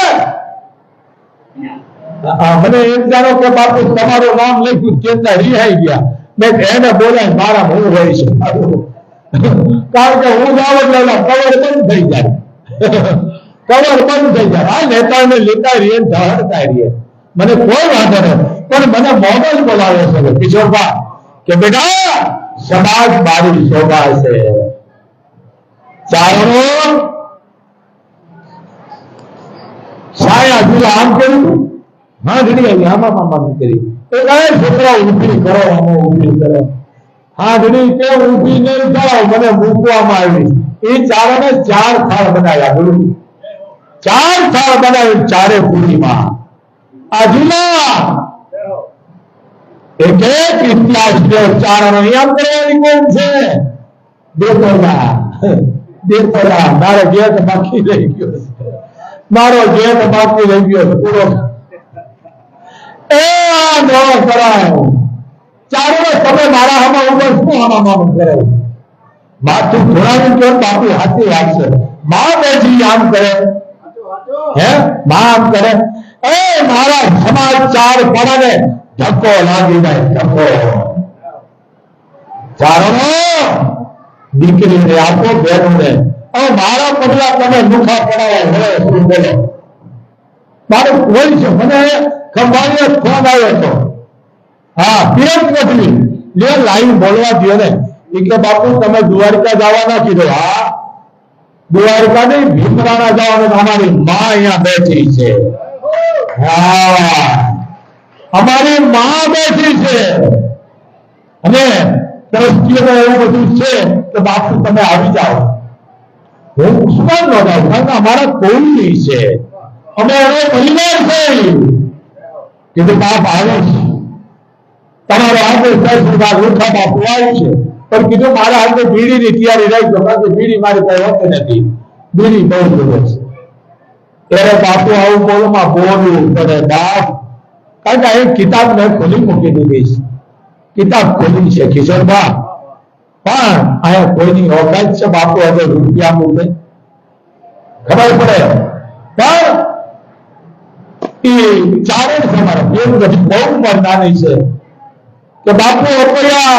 મને એમ જાણો કે બાપુ તમારું નામ લખ્યું ચેતા રિહાઈ ગયા, મેં એને બોલાય મારા હું હોય છે, કારણ કે હું જાવ એટલે કવર બંધ થઈ જાય. કવર બંધ થઈ જાય. આ નેતાઓને લેતા રહીએ, ઢહડતા રહીએ, મને કોઈ વાંધો નહીં, પણ મને મોડલ બોલાવે છે કિશોરબા કે બેટા સમાજ મારી શોભા છે. ચારણો સાયા જુલા આમ કર્યું, હા ઘડી આવી આમાં આમાં કરી છોકરા ઊભી કરો, આમાં ઊભી કરો, હા ઘડી કે ઊભી નહીં જાઓ, મને મૂકવામાં આવી. એ ચારણે 4 થાળ બનાવ્યા, બોલું 4 થાળ બનાવી, ચારે પૂરીમાં આ જુલા એક એક ઇતિહાસ છે. ચારણો આમ કરવાની કોણ છે? દેતોલા મારો ગેટ બાકી રહી ગયો છે, મારો ગેટ બાકી રહી ગયો છે પૂરો. એ ન કરાય ચારણો, તમે મારા હામાં ઉભો શું હામાં કરો? માથું ઘોડાવી કે બાપુ હાથી રાખશે. માં બેઠી આમ કરે, હે માં આમ કરે, એ મારા સમાજ 4 પડાને ધક્કો લાગી જાય, ધક્કો. ચારણો દીકરીને આપો, બહેનોને હવે મારા પગલા તમે લુખા પડાવો. હવે શું બોલો? મારું કોઈ છે, મને ખંભાળીએ ફોન આવ્યો હતો, હા પીએમ મોકલી લે લાઈવ બોલવા દો ને. એ કે બાપુ તમે દ્વારકા જવાના કીધું. હા દ્વારકા નહીં, ભીમરાણા જવાનું. અમારી માં અહીંયા બેઠી છે, હા અમારી માં બેઠી છે, અને ટ્રસ્ટીઓમાં એવું બધું છે કે બાપુ તમે આવી જાઓ. હું ઉસ્માન નો જાઉં, કારણ કે અમારા કોઈ છે, અમે એનો પરિવાર છે. કીધું બાપ આવે છે, તમારો હાથે 10 રૂપિયા રૂખા બાપુ આવ્યું છે, પણ કીધું મારા હાથે બીડીની તૈયારી રાખજો, કારણ કે બીડી મારી પાસે હોતી નથી, બીડી બહુ જરૂર છે. ત્યારે બાપુ આવું બોલમાં બોલવું પડે બાપ, કારણ કે અહીં કિતાબ મેં ખોલી મૂકી દીધી છે, કિતાબ ખોલી છે કિશોરબા, પણ અહીંયા કોઈની ઓકાત છે બાપુ હવે રૂપિયા મૂકે? ખબર પડે. પણ એ ચારણ સમાજ એવું નથી, બહુ મરદાની છે કે બાપુ અપયા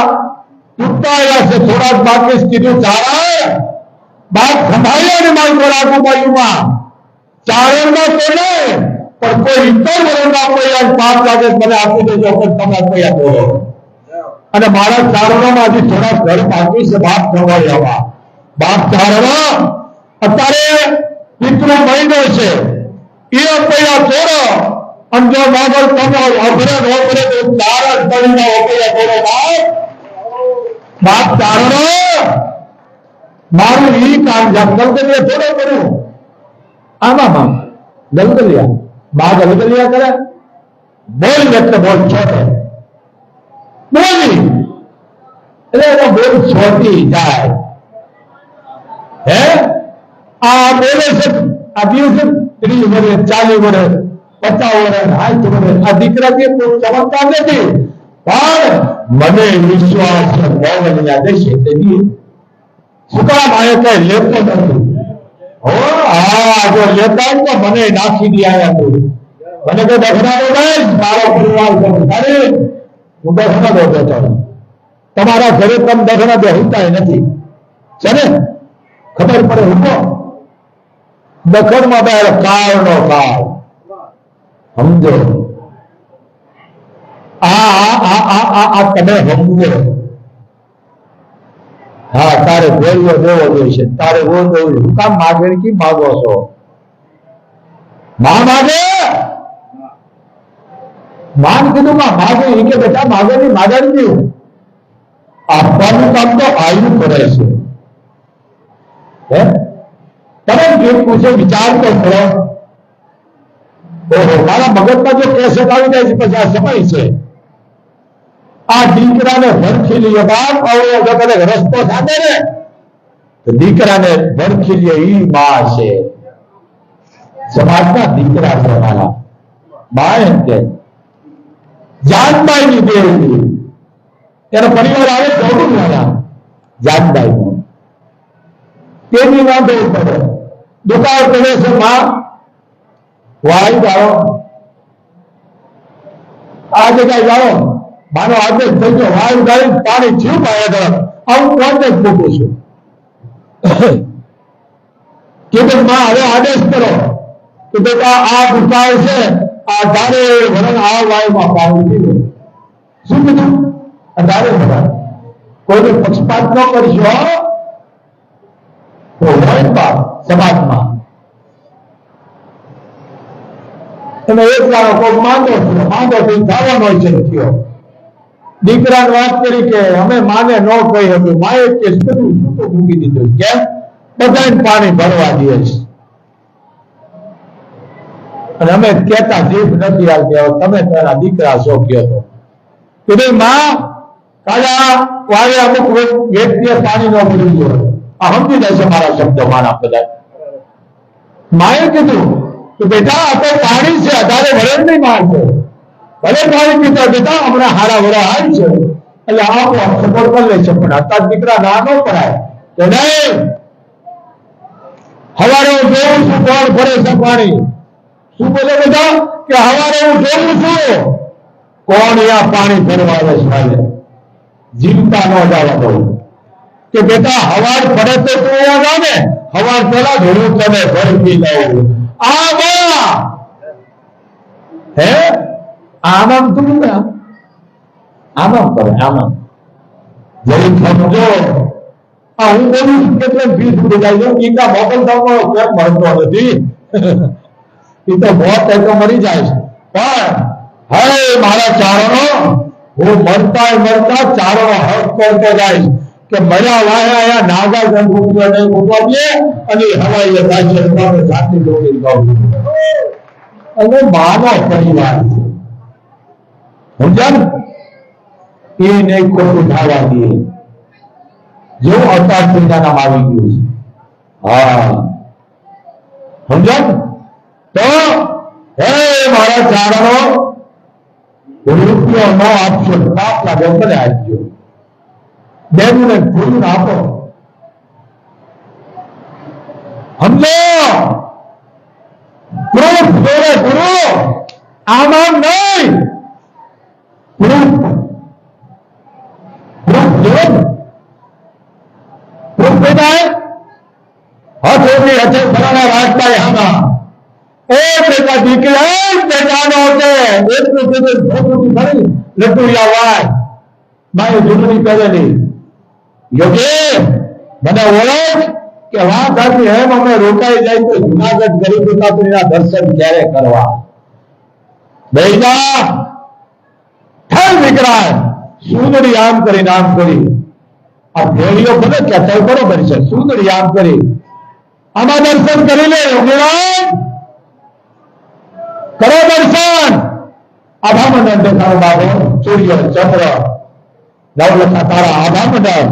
ઉતાર્યા છે, થોડાક બાકી કીધું ચારણ બાપ સંભાળ્યા ને મારી રાખું બાયુમાં. ચારણમાં તો નહીં, પણ કોઈ ઇતર વર્ગના કોઈ 5 લાગે મને આપી દેજો, પણ તમે અપયા બોલો. અને મારા ચારણોમાં હજી થોડા ઘર બાકી છે બાપ સંભાળ્યામાં. બાપ ચારણો અત્યારે પિતૃ મહિનો છે, એ અપયા તોડો, અને જો નાગર તમે અભરે તો 4 જ બળીને અપયા તોડો. બાપ ચારણો મારું ઈ કામ છે, ગલગલિયા થોડો કરું. આમાં ગલગલિયા બા ગલગલિયા કરે, બોલ એટલે બોલ છોટે બોલી, એટલે એનો બોલ છોટી જાય. હે આ બોલે છે, આ દિવસે 30 વર્ષ 40 વર્ષ 50 વર્ષ 60 વર્ષ, આ દીકરાથી કોઈ ચમત્કાર નથી, પણ મને વિશ્વાસ છે મોગલિયા દેશે તે દી. શું કામ આયો કઈ લેતો નથી? હો હા જો લેતા તો મને નાખી દી આયા તું, મને તો દફનારો નહીં, મારો પરિવાર છે. અરે હું દફના દો દેતો, તમારા ઘરે તમે દફના બેહતા નથી છે ને? ખબર પડે હુકો દખણમાં બે કાળનો કાળ, સમજો? આ તમે સમજો. હા તારે ભેળવો દેવો જોઈશે, તારે વો દેવું. શું કામ માગણી કી માગો છો? માં માગે, માન કીધું માં માગે, એ કે બેટા માગે નહીં, માગણી દઉં. આપવાનું કામ તો આયુ કરે છે. હે તમે જે પૂછે વિચાર તો કરો. ઓહો મારા મગજમાં જો કેસેટ આવી જાય છે પછી આ સમય છે. આ દીકરાને ભરખી લઈએ બાપ, આવડો જો કદાચ રસ્તો સાધે ને તો દીકરાને ભરખી લઈએ, ઈ માં છે, સમાજના દીકરા છે. મારા બા એમ કે જાનબાઈ ની દેવડી, એનો પરિવાર આવે થોડું નાના જાનબાઈ નું, તેની વાંધો પડે. દુકાળ પડે છે, માં વાળી જાઓ, આ જગ્યાએ જાઓ, મારો આદેશ થઈ ગયો, વાળી ગાળી પાણી થયું પાયા તરફ, આવું કોને જ મૂકું છું. કીધું માં હવે આદેશ કરો કે બેટા આ દુકાળ છે આ ધારે વરણ આ વાયુમાં પાણી પીવો. શું કીધું? ધારે વરણ. કોઈને પક્ષપાત ન કરશો તો હોય બાપ સમાજમાં. તમે એક દાડો કોઈ માંગો થઈ જવાનો છે થયો. દીકરાને વાત કરી કે અમે માને ન કહી હતી, માએ કે બધું છૂટું મૂકી દીધું. કેમ? બધાને પાણી ભરવા દે છે અને અમે કહેતા જીભ નથી આવતી. તમે તારા દીકરા છો કયો તો કે ભાઈ માં કાળા વાળે અમુક વ્યક્તિએ પાણી ન પીવું જોઈએ. આ સમજી જાય છે મારા શબ્દો માના બધા. માએ કીધું કે બેટા આ તો પાણી છે, અધારે વરણ નહીં મારશે. ભલે પાણી પીતા બેટા હમણાં હારા વરા આવી છે એટલે આપો સપોર્ટ કરી લે છે, પણ અત્યારે દીકરા ના ન પડાય કે નહીં. હવારે હું જોઉં છું કોણ ભરે છે પાણી. શું બોલે બધા કે હવારે હું જોઉં છું કોણ અહીંયા પાણી ભરવા આવે છે. જીવતા ન જવા દઉં કે બેટા હવાર પડે તો તું અહીંયા જાવ ને, હવાર પેલા જ હું તને ભરતી દઉં. આ બા હે આમ તું ને આમ કરે આમ જરી સમજો. આ હું બોલું છું કેટલે ફીસ ઉડી જાય છે. ઈકા મોકલતા કેમ મળતો નથી. એ તો મોત તો મરી જાય છે. પણ હવે મારા ચારણો હું મરતા ચારણો હક કરતો જાય કે મર્યા વાયા આયા નાગા જન રૂપિયા નહીં મૂકવા અને હવાઈ રાજ્ય જાતિ જોડી ગાઉં અને માનો પરિવાર છે. સમજાય એ નહીં ખોટું થવા દે. જેવું અવતાર ચિંતાનામ આવી ગયું છે. હા સમજાય તો હે મારા ચારણો રૂપિયો ન આપશો, પાપ લાગે ભલે આપજો. બેનું ભૂલ આપો. સમજો પ્રૂફ જોડે ગુરુ આમાં નહીં. પ્રૂફ જોડે પ્રૂફ બેટા હથોડી હથે ફલાણા રાજભાઈ આમાં એ બેટા દીકરા બેટાનો છે એટલું કીધું ભોગવતી ખરી લટુરિયા વાય મારી જુદડી કરેલી યોગી મને ઓળખ કે વાહ સાથી એમ અમે રોકાઈ જાય તો જુનાગઢ ગરીબ માતાજીના દર્શન ક્યારે કરવા. બેટા થર દીકરા સુંદરી આમ કરીને આમ કરી આ ભેળીઓ ભલે કહેતા બરોબર છે. સુંદરી આમ કરી આમાં દર્શન કરી લે યોગીરાજ કરો દર્શન. આભા મંડળ દેખાડો બાબો. સૂર્ય ચંદ્ર નવલખા તારા આભા મંડળ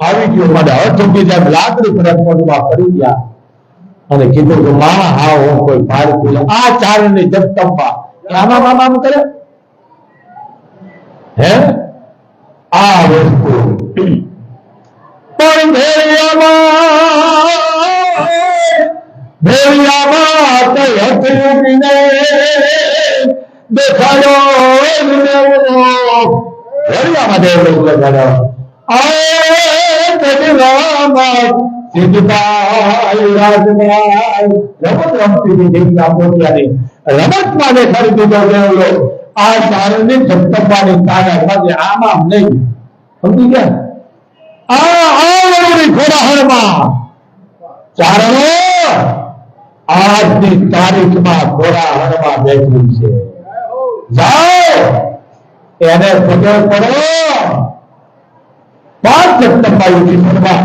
આવી ગયો. મને અચૂકી જેમ લાકડી પ્રજ્ઞમાં પડી ગયા અને કીધું કે માં હા હું કોઈ ભારતીય આ ચારણની જગદંબા આમાં આમ કરે હે આ વસ્તુ પણ ભેળિયામાં કઈ હથયુગીને દેખાડ્યો ભેળિયામાં દેવ લગાડ્યો. રમતમાં દેખાડી દીધો આ ચારણની જગદંબાની તાકાત આમાં નહીં. સમજી ગયા? ખોરાહણમાં ચારણો આજની તારીખમાં ખોરાહણમાં બેઠું છે. જાઓ એને ફોટો કરો. પાંચ જગદંબાયુથી ફરવા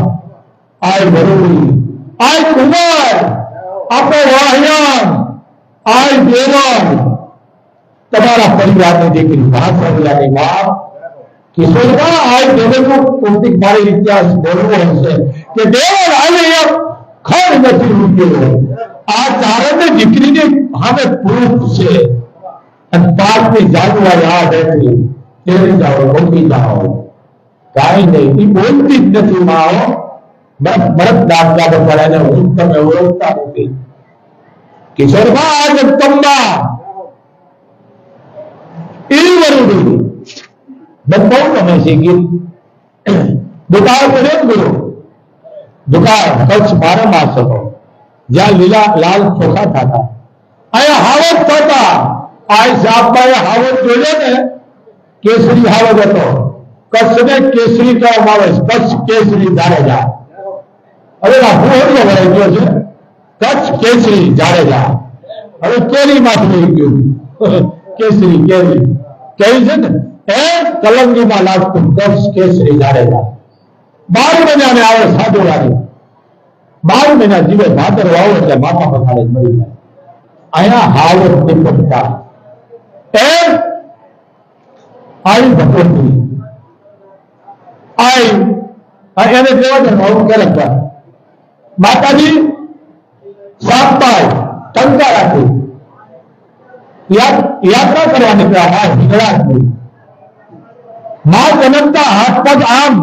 આય ભરૂડી આય કુમાર આપો વાહ્યાન આય દેવન તમારા પરિવારની દીકરી ભાષાની બાપ કિશોરમાં આય દેવનનું કૌતિક મારી ઇતિહાસ બોલવો હશે કે દેવન આજે ખડ નથી રૂપ્યો. આ ચારણની દીકરીની હવે પ્રૂફ છે અને પાપની જાગવા યાદ હતી તેરી જાઓ રોકી જાઓ કાઈ નહીં. એ બોલતી જ નથી માઓ બસ બરફ દાખલા બતાડે હું તમે ઓળખતા નથી. કિશોરમાં આ જગદંબા એ વરુડી બહુ તમે શીખી દુકાળ કરે ગુરુ દુકાળ કચ્છ બારે માસ હતો જ્યાં લીલા લાલ ચોખા થતા, અહીંયા હાવજ થતા. આ સાહેબભાઈ હાવજ જોયો ને, કેસરી હાવજ હતો. કચ્છને કેસરી કહેવામાં આવે છે, કચ્છ કેસરી જાડેજા. હવે હું એટલો વળાઈ ગયો છે, કચ્છ કેસરી જાડેજા. હવે કેરી માંથી લઈ ગયું કેસરી કેરી કેવી છે ને, એ કલંગીમાં લાગતું કચ્છ કેસરી જાડેજા. 12 મહિનાને આવે સાધુ વાળી, 12 મહિના જીવે ભાદર વાવો એટલે માથા પથાડે મરી જાય. અહીંયા હાવજ નિપટતા એ આવી ભગવતી એને કેવા છે નવું કેરેક્ટર. માતાજી સાતભાઈ ટંકા રાખી યાત્રા કરવા નીકળ્યા. હિંગળાજની માં જન્મતા હાથ પગ આમ,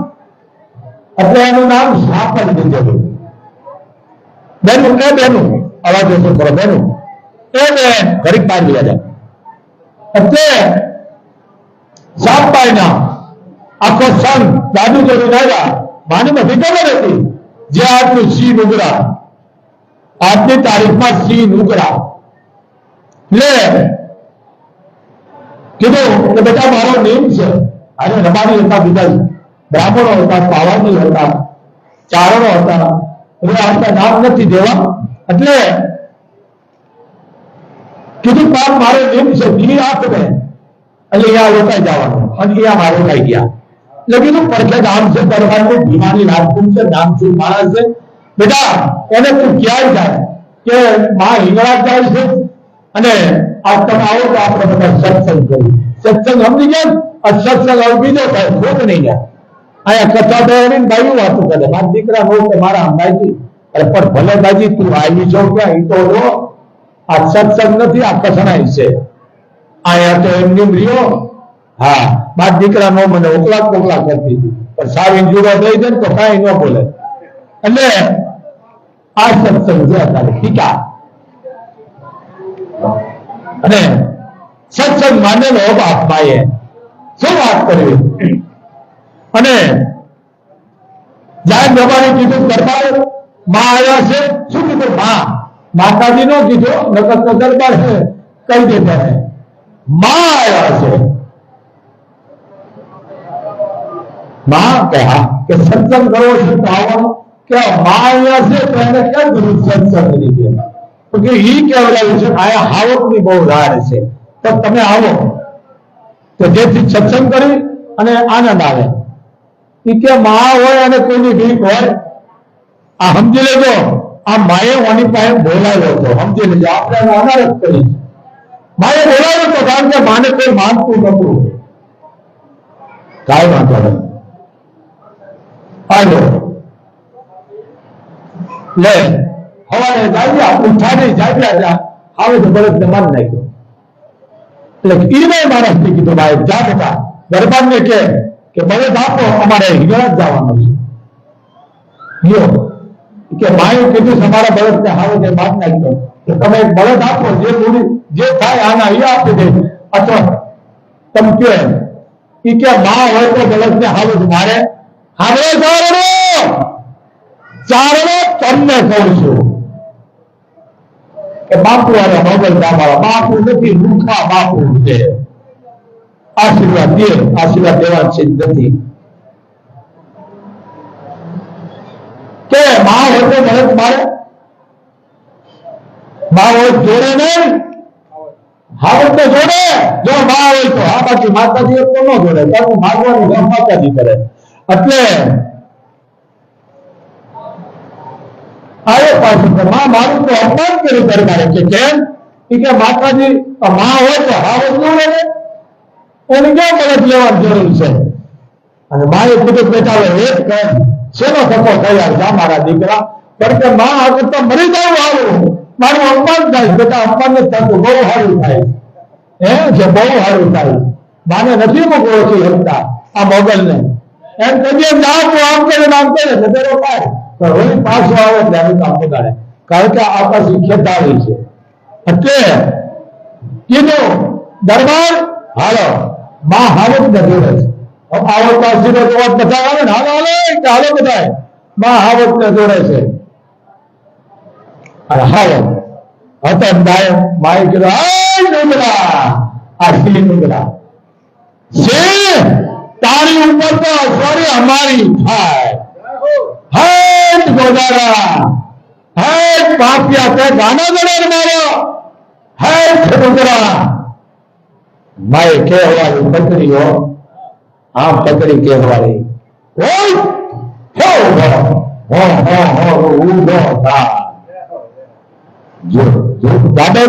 એટલે એનું નામ સાપર દીધેલું. બેનું એ બેનું અવાજ ઓછો કરો, બેનું એ બેન ઘડીક બહાર ગયા જાય. એટલે સાતભાઈ ના આખો સંઘ દાદુ જોડે આવ્યા. માની બધી ખબર હતી જે આજનું સિંહ નુગરા, આજની તારીખમાં સિંહ નુગરા લે કીધું કે બેટા મારો નિયમ છે. આજે રબારી હતા, બીજા બ્રાહ્મણો હતા, પાવાની હતા, ચારણો હતા, એટલે આપણા નામ નથી દેવા. એટલે કીધું પાપ મારો નિયમ છે, ગીરી આપને એટલે અહીંયા રોકાઈ જવાનું. અને અહીંયા મારે રોકાઈ ગયા. એટલે કીધું પડખે ગામ છે, દરબારનું ભીમાની રાજપૂત છે, નામચૂર માણસ છે. બેટા એને તું ક્યાંય જાય કે માં હિંગળાજ જાય છે અને આ તમે આવો તો આપણે બધા સત્સંગ કરીએ. સત્સંગ સમજી ગયા. સત્સંગ હવે બીજો થાય, ખોટ નહીં જાય. અહીંયા કથા બેવાની બાયું વાતું કરે, મારા દીકરા નો કે મારા અંબાજી. અરે પણ ભલે બાજી તું આવી છો ક્યાં, એ તો જો આ સત્સંગ નથી, આ કથનાઈ છે. અહીંયા તો એમની રહ્યો. હા, મારા દીકરા નો મને ઓકલા કોકલા કરતી હતી, પણ સારી જુદો થઈ જાય ને તો કઈ ન બોલે. એટલે આ સત્સંગ છે અત્યારે ટીકા. અને સત્સંગ માનેલો બાપમાએ શું વાત કરવી. અને જાય દબાણે કીધું દરબાર માં આવ્યા છે. શું કીધું? માતાજી નો કીધો, નકર તો દરબાર છે કહી દેતા છે માં આવ્યા છે. માં કે હા કે સત્સંગ કરવો છે તો આવવાનું. કે માં આવ્યા છે તો એને કેમ કીધું સત્સંગ તરીકે? તો કે ઈ કહેવાયું છે આયા હાવકની બહુ રાડ છે, તો તમે આવો તો જેથી સત્સંગ કરી અને આનંદ આવે. ઈ કે માં હોય અને કોઈની ભીખ હોય, આ સમજી લેજો. આ માએ ઓની પાસે બોલાવ્યો હતો, સમજી લેજો. આપણે એનો અનારત કરી. માએ બોલાવ્યો હતો કારણ કે માને કોઈ માનતું નતું. કાંઈ વાંધો નહીં, આવ્યો લે હવારે જાગ્યા, ઉઠાડી જાગ્યા, આવે તો બળદ ને મારી નાખ્યો. એટલે ઈને માણસ ને કીધું ભાઈ જા બેટા દરબાર ને કે બળદ આપો, અમારે હિંગળાજ જવાનું છે. કે માએ કીધું તમારા બળદ ને હાવે તે મારી નાખ્યો, તમે એક બળદ આપો, જે મૂડી જે થાય આના એ આપી દે, અથવા તમે કયો એમ. ઈ કે માં હોય તો બળદ ને હાવે મારે હારે ચારણો તમને કહું છું કે બાપુ વાળા મોગલ ગામવાળા બાપુ નથી, મૂર્ખા બાપુ છે. આશીર્વાદ દે, આશીર્વાદ દેવા છે નથી. કે માં હોય તો બળદ મારે, માં હોય જોડે નહીં, હાવજ તો જોડે. જો માં હોય તો હા, બાકી માતાજી તો ન જોડે, કારણ માગવાનું કામ માતાજી કરે. એટલે આવ્યો પાછું માં મારું તો અપમાન કર્યું દરબારે. કે કેમ? કે માતાજી માં હોય તો હાવજ ન રહે, એને ક્યાં બળદ લેવાની જરૂર છે? અને માએ કીધું બેટા હવે એક કહે શેનો થતો તૈયાર જા મારા દીકરા, કારણ કે માં આગળ તો મરી જવું સારું, મારું અપમાન થાય. બેટા અપમાન નથી થતું, બહુ સારું થાય જે બહુ સારું થાય. માને નથી મોકલો ઓછી શકતા આ મોગલ ને. એમ કહીએ ના તું આમ કરે આમ કરે નજરો પાય તો રોજ પાછો આવે એટલે એનું કામ બગાડે, કારણ કે આ પાછી ખેતાળી છે. એટલે કીધું દરબાર હાલો, માં હાવજ ને જોડે છે. આવો પાછી બધા આવે ને હાલો હાલો હાલો બધા માં હાવજ ને જોડે છે. અને હાલો હતો દાય માએ કીધું આ ડુંગરા આટલી ડુંગરા છે તારી ઉપર તો સોરી અમારી થાય હે ગોદારા હે પાપિયા તે ગાના ગણર મારો હે ડુંગરા માએ કહેવાયું પકડીઓ આમ પકડી કહેવાય ઓય હો હો હો હો ઉડો થા જો જો દાદા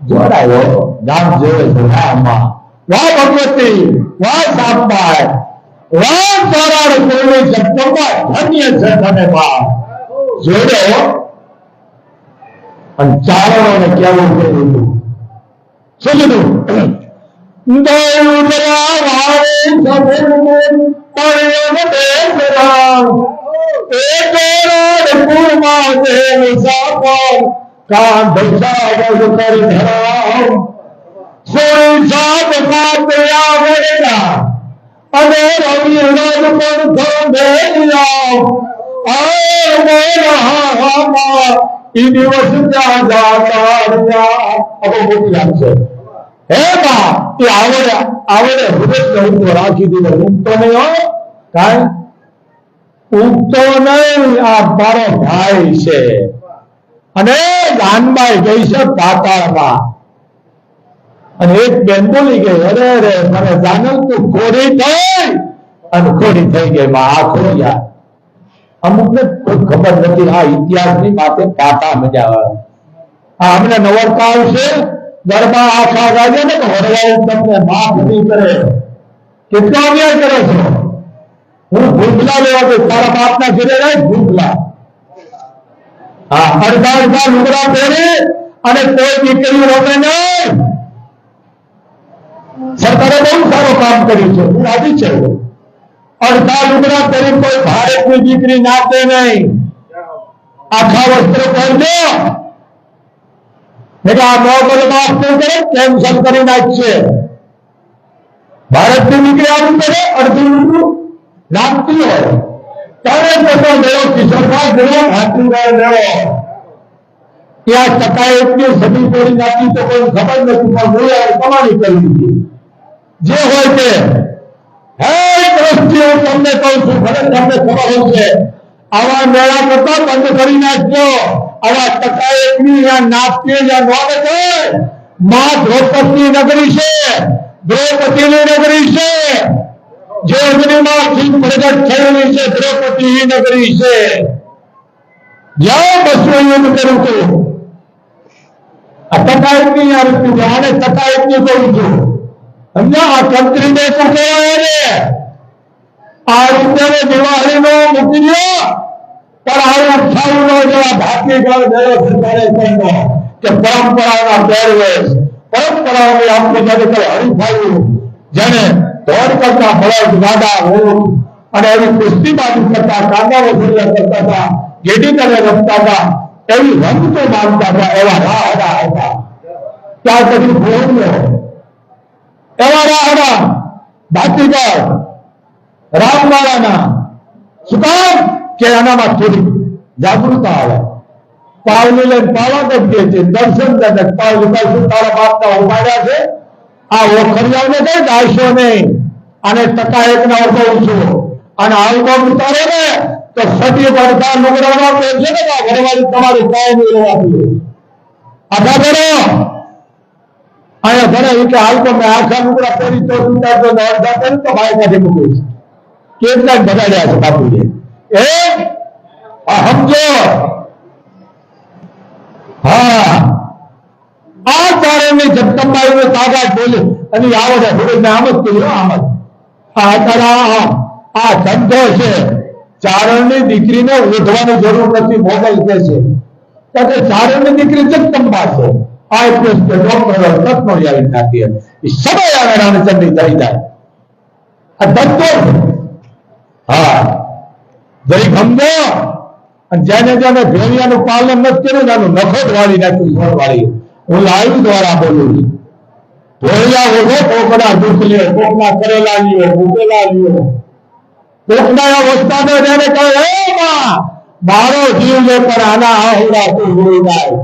જોડાયો ગામ જોડે છે માં વાહ ભગવતી વાહ સાંભાળ વાહ તારા કોઈની જગતમાં ધન્ય છે તને બા જોડો અને ચારણોને કેવું કીધું શું કીધું દોડરા વારે સબેન પરમ દેસરા એક પૂર્મા દેવ સાપર કાંધ સાગર કર ધરાવ સોઈ સાપ કાપ્યા વેલા અને રવિ રજ પર ધોંધેલિયા આ મોરહામાં ઈ દિવસ ત્યાં જાતા રહ્યા અબો મોટી લાગશે હે બા એ આવડે હૃદય ઊંચો રાખી દીધો ઊંઘતો નહીં હો કાંઈ ઊંઘતો નહીં આ મારો ભાઈ છે અને ગાનબાઈ ગઈ છે પાતાળમાં અને એક બેન બોલી ગઈ અરે રે મને જાનલ તું ખોડી થઈ અને ખોડી થઈ ગઈ માં આ ખોડિયા અમુકને કોઈ ખબર નથી આ ઇતિહાસની માટે પાટા મજા આવે આ અમને નવરતા આવશે ગરબા આખા ગાજે ને હરવાવું તમને માફ નહીં કરે કેટલો અન્યાય કરો છો હું ભૂખલા લેવા દઉં તારા બાપના ઘરે જાય ભૂખલા હા અડધા લુગડા પહેરી અને કોઈ દીકરી રમે નહીં સરકારે બહુ સારું કામ કર્યું છે હું રાજી છે અડધા લુગડા પહેરી કોઈ ભારતની દીકરી નાચે નહીં આખા વસ્ત્રો પહેરજો આ નોબલ માફ નહીં કરે કેન્સલ કરી નાખશે ભારતની દીકરી આવું કરે અડધું લુગડું નાચતી હોય ત્યારે જતો ગયો કિશોરભાઈ ગયો હાથીભાઈ ગયો ત્યાં ટકા એટલી સદી તોડી નાખી તો કોઈ ખબર નથી પણ બોલ્યા કમાણી કરી દીધી જે હોય તે હે દ્રષ્ટિ હું તમને કહું છું ભલે તમને ખબર હશે આવા મેળા કરતા બંધ કરી નાખજો આવા ટકા એટલી નાચતી નોંધ છે માં દ્રૌપદીની નગરી છે દ્રૌપદીની નગરી છે જે અગ્નિમાંથી પ્રગટ થયેલી છે દ્રૌપદી નગરી છે જ્યાં બસું યુદ્ધ કર્યું હતું આ ટકાયતની આ રીતે આને ટકાયતની કહું છું સમજ્યા આ કંત્રીને શું કહેવાય ને આ રીતે દિવાળીનો મૂકી દો પણ આ 58 જેવા ભાતીગળ ગયો સરકારે કહીનો કે પરંપરાના પહેરવેશ પરંપરાઓની આપણી સાથે કઈ હરીફાયું જેને દોડ કરતા બળદ ગાડા ઊંટ અને એવી કુસ્તીબાજી કરતા કાંદા વસૂલ્યા કરતા હતા ગેડી કરે રમતા હતા એવી રમતો માનતા હતા એવા રાહડા હતા ત્યાર પછી ભોળ્યો એવા રાહડા ભાતીગળ રામવાળાના શું કામ કે એનામાં થોડી જાગૃતતા આવે પાવલી લઈને પાવાગઢ ગઈ છે દર્શન દે પાવલી શું તારા બાપના ઉપાડ્યા છે આ ઓખરિયાઓને કઈ ગાયશો નહીં અને ટકા એક ના ઉભું છું અને આલ્બમ ઉતારે ને તો સતી પડતા લુગડામાં પહેરશે ને ઘરવાળી તમારી કાય નહીં રહેવાતી આખા ભરો અહીંયા ભરે કે આલ્બમ આખા લુગડા પહેરી તો ઉતારતો અડધા કરી તો ભાઈ કાઢી મૂકીશ કેટલાક બગાડ્યા છે બાપુએ એ સમજો હા આ ચારણની જગદંબાઈને તાકાત બોલે અને આવડે ભૂલને આમ જ કહ્યું આમ જ આ તારા આ ધંધો છે ચારણની દીકરીને ઓઢવાની જરૂર નથી મોગલ કે છે કારણ કે ચારણની દીકરી જગદંબા છે આઈપીએસ કે ડોક્ટર તત્નો આવી નાખી એ સમય આવે રામચંદ્રની થઈ જાય આ ધંધો હા જરી ગમજો અને જેને જેને ભેળિયાનું પાલન નથી કર્યું એનું નખો જ વાળી નાખ્યું સોળ વાળી હું લાઈવ દ્વારા બોલું છું ભેળિયા ઓછો કોકના દુઃખ લે કોકના કરેલા લ્યો ભૂકેલા લ્યો કોકના અવસ્થા તો જેને કહે હે માં મારો જીવ લે પણ આના આહુડા તું ભૂલી જાય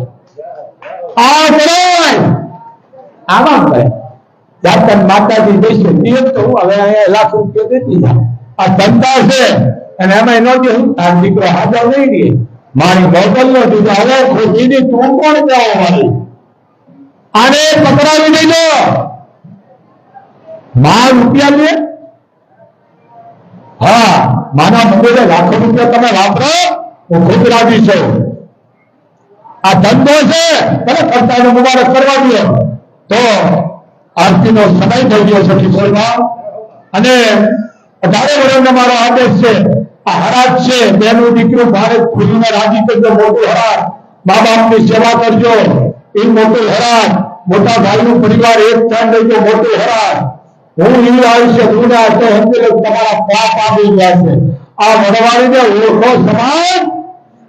આ કરાય આમાં કહે જાતન માતાજી દેશે દિવસ તો હું હવે અહીંયા લાખ રૂપિયા દેતી જાઉં આ ધંધા છે અને એમાં એનો જે હું તાર દીકરો હાજર નહીં રહે મારી મોકલ નો દીધો હવે ખોટીની તું કોણ જાઓ મારી આને પકડાવી દેજો માં રૂપિયા લે હા માના મંદિરે લાખો રૂપિયા તમે વાપરો હું ખુદ રાજી છું આ ધંધો છે ભલે ખર્ચાનો મુબારક કરવા દો તો આરતીનો સમય થઈ ગયો છે કિશોરમાં અને 18 વર્ષનો મારો આદેશ છે આ હરાજ છે બેનું દીકરું ભારત ખુદીને રાજી કરજો મોટું હરાજ મા બાપની સેવા કરજો એ મોટું હરાજ મોટા ભાઈનું પરિવાર એક સ્થાન લેજો મોટું હરાજ હું એ આયુષ્ય ગુના તો સમજી તમારા પાપ આવી ગયા છે આ વડવાળીને ઓળખો સમાજ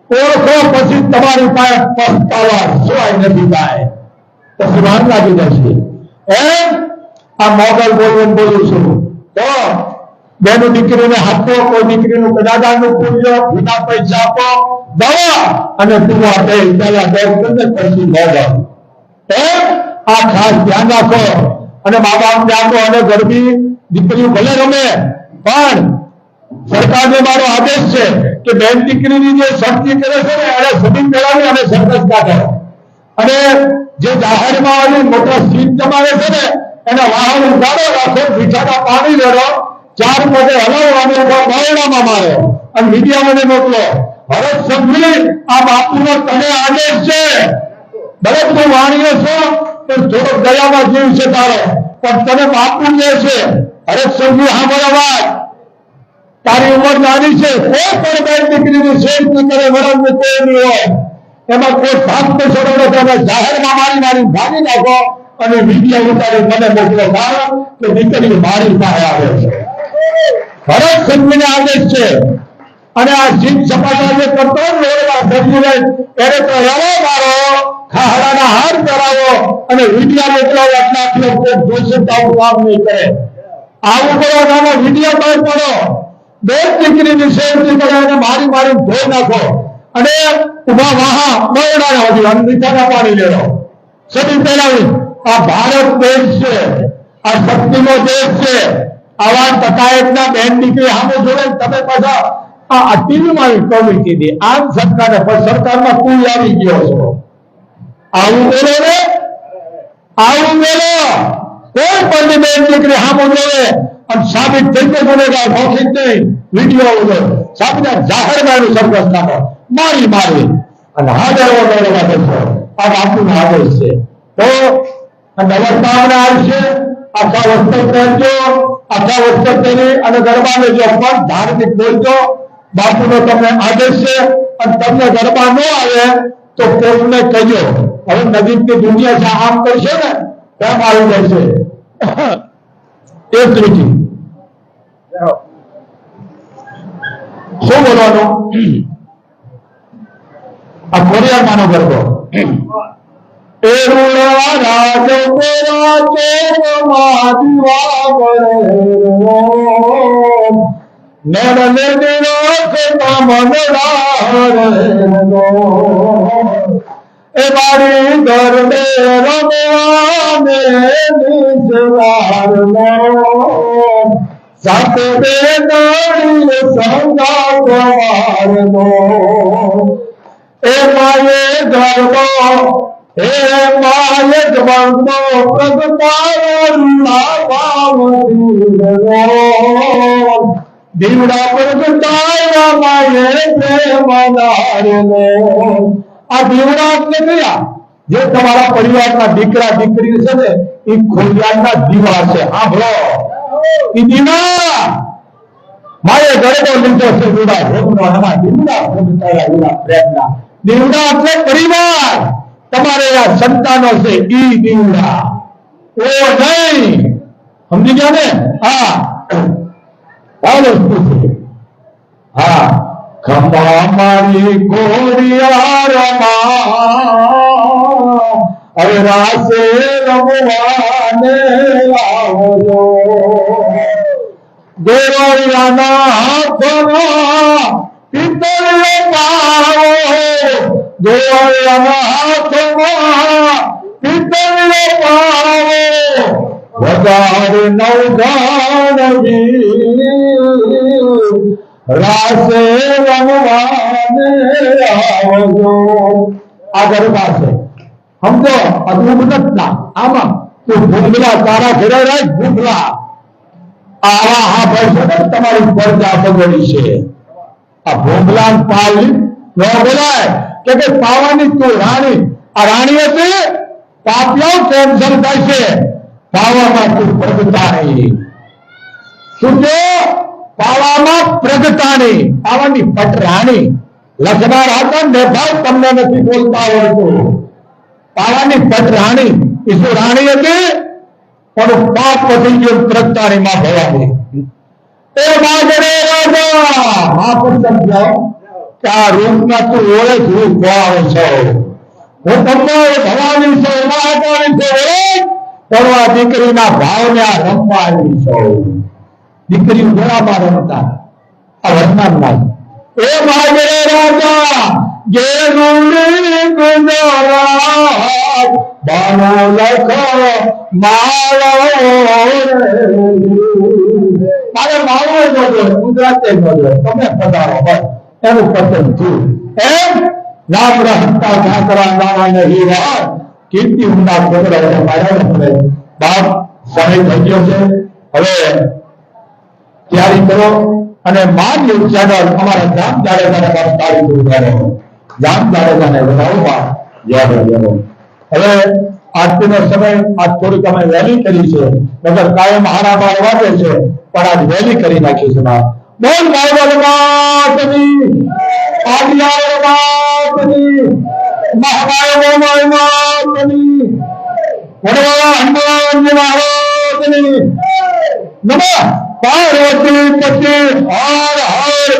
ઓળખો પછી તમારી પાસે પસ્તાવા સિવાય નથી થાય પછી વાર લાગી જશે એમ આ મોગલ બોલું છું તો બેનું દીકરીને આપો કોઈ દીકરીનું કદાદાનું પૂરજો વિના પૈસા આપો દવા અને તું આપે પહેલા બે પછી મોગલ એમ આ ખાસ ધ્યાન રાખો અને મા બાપ આપો અને ગરબી દીકરીઓ ભલે રમે પણ સરકારને મારો આદેશ છે કે બેન દીકરીની જે શક્તિ કરે છે ને એને જમીન મેળવી અને સરઘસ કાઢે અને જે જાહેરમાં આવી મોટા સીટ જમાવે છે ને એના વાહન ઉગાડો રાખો બીજાના પાણી લેડો 4 પગે હલાવવાનું બાયણામાં મારે અને મીડિયા મને મોકલો હવે સમજી આ બાપુનો તને આદેશ છે ભલે તું વાણીઓ છો પણ થોડો દયામાં જીવ છે તારો પણ તને બાપુ લે છે અરે સમજી સાંભળો વાત તારી ઉંમર નાની છે કોઈ પણ બેન દીકરીની સેટ ન કરે વરણ ને કોઈ નહીં હોય એમાં કોઈ ભાગ તો છોડો તમે જાહેરમાં મારી ભાગી નાખો અને મીડિયા ઉતારી મને મોકલો કારણ કે દીકરી મારી પાસે આવે છે ભરત સમજીને આદેશ છે અને આ જીત સપાટા જે કરતો રોડમાં સમજીને એને તો રવા મારો ખાહડાના હાર કરાવો અને વિડિયા મોકલાવો એટલા લોકો જોશે તો આવું કામ નહીં કરે આવું કરો નાના વિડિયા બહાર પડો બે દીકરીની સેવતી કરે અને મારી ધોઈ નાખો અને ઉભા વાહા બરડાના હોતી અને મીઠાના પાણી લેવો સદી પહેલાવી આ ભારત દેશ છે આ શક્તિનો દેશ છે આવા તકાયતના બેન દીકરી સામે જોડે તમે પાછા આ ટીવીમાં કમિટી દે આમ સરકારને પણ સરકારમાં કુલ આવી ગયો છો આવું બોલો ને આવું બોલો કોઈ પણ બેન દીકરી સામે જોડે અને સાબિત થઈ ગયો ગુનેગાર મૌખિક નહીં વિડીયો ઉડો સાબિત જાહેરમાં એનું સરઘસ નાખો મારી અને હાજરો મેળવવા દેશો આ બાપુનો આદેશ છે તો નવરતાના આવશે આખા વસ્ત્ર પહેરજો આખા વસ્ત્ર પહેરી અને ગરબા લેજો પણ ધાર્મિક બોલજો બાપુનો તમને આદેશ છે અને તમને ગરબા ન આવે તો કોઈને કહેજો હવે નજીકની દુનિયા છે આમ કરશે ને તેમ આવી જશે એક ત્રીજી શું બોલવાનું આ કોરિયામાંનો ગરબો એરુલા રાજ કોરા ચોકમાં દીવા બળે નરને નિરોખતા મનડારે એ મારી ગરબે રમવાને નિજવારનો સાથે બે નાળી સંગાવારનો એ માયે ગરબો હે માય જવંતો પ્રગટાવના પાવતીનો દીવડા પ્રગટાવના માયે પ્રેમનારનો આ દીવડા એટલે કયા જે તમારા પરિવારના દીકરા દીકરી છે ને એ ખોડિયારના દીવા છે સાંભળો એ દીવા માયે ગરબો લીધો છે દીવા ભોગનો એમાં દીવડા પ્રગટાવ્યા પ્રેમના દીવડા એટલે પરિવાર તમારે આ સંતાનો છે ઈ દીવડા ઓ નહીં સમજી ગયા ને હા વસ્તુ છે હા ખંભા મારી ઘોડિયારમાં હવે રાસે રમવાને આવજો ગોળિયાના હાથમાં પિતળીઓ પાવો ગોળના હાથમાં પિતળીઓ પાવો વધારે નવધાનવી રાસે રમવાને આવજો. આ ગરબા છે સમજો. અદભુત નથી આમાં તું ભૂંગલા તારા ઘરે રાખ ભૂંગલા આવા હા ભાઈ તમારી પ્રજા બગડી છે. આ ભૂંગલા પાલી ન બોલાય કે પાવાની તું રાણી. આ રાણી હતી પાપિયાઓ કેન્સર થાય છે. પાવામાં તું પ્રગટાણી શું છે? પાવામાં પ્રગટાણી પાવાની પટરાણી લખનાર હતા ને ભાઈ તમને નથી બોલતા આવડતું. પાવાની પટરાણી ઈસુ રાણી હતી પણ પાપ વધી ગયો પ્રગટાણીમાં ભવાની. એ બાજરે રાજા આ પણ સમજાવ કે આ રૂપના તું ઓળખ રૂપ ભણાવે છો. હું તમને ભવાની છું મહાકાળી છું પણ આ દીકરીના ભાવને આ રમવા આવી છું. દીકરી ઘોડામાં રમતા આ વર્ણનમાં એ બાજરે રાજા ગેરુડી ગુંજરાત બાનો લખો માળો મારે માળો બોલો ગુજરાતે બોલો તમે પધારો બસ એનું પસંદ થયું. એમ રામ રહતા ઠાકરા નાવાને હીરા કીર્તિ ઊંડા છોકરા માર્યા પડે. બાપ સમય થઈ ગયો છે હવે તૈયારી કરો અને માન્ય ચેનલ અમારા જામ જાડેજાને બસ તાળી પૂરું કરો. જામ જાડેજાને વધાવવા જય હવે આજનો સમય આજ થોડીક અમે વહેલી કરી છે નગર કાયમ હારા બાર વાગે છે પણ આજ વહેલી કરી નાખી છે. બોલ બાબલ માતની આદિયાર માતની મહામાય માતની વડવાળા હનુમાનજી મહારાજની નમઃ પાર્વતી પતિ હર હર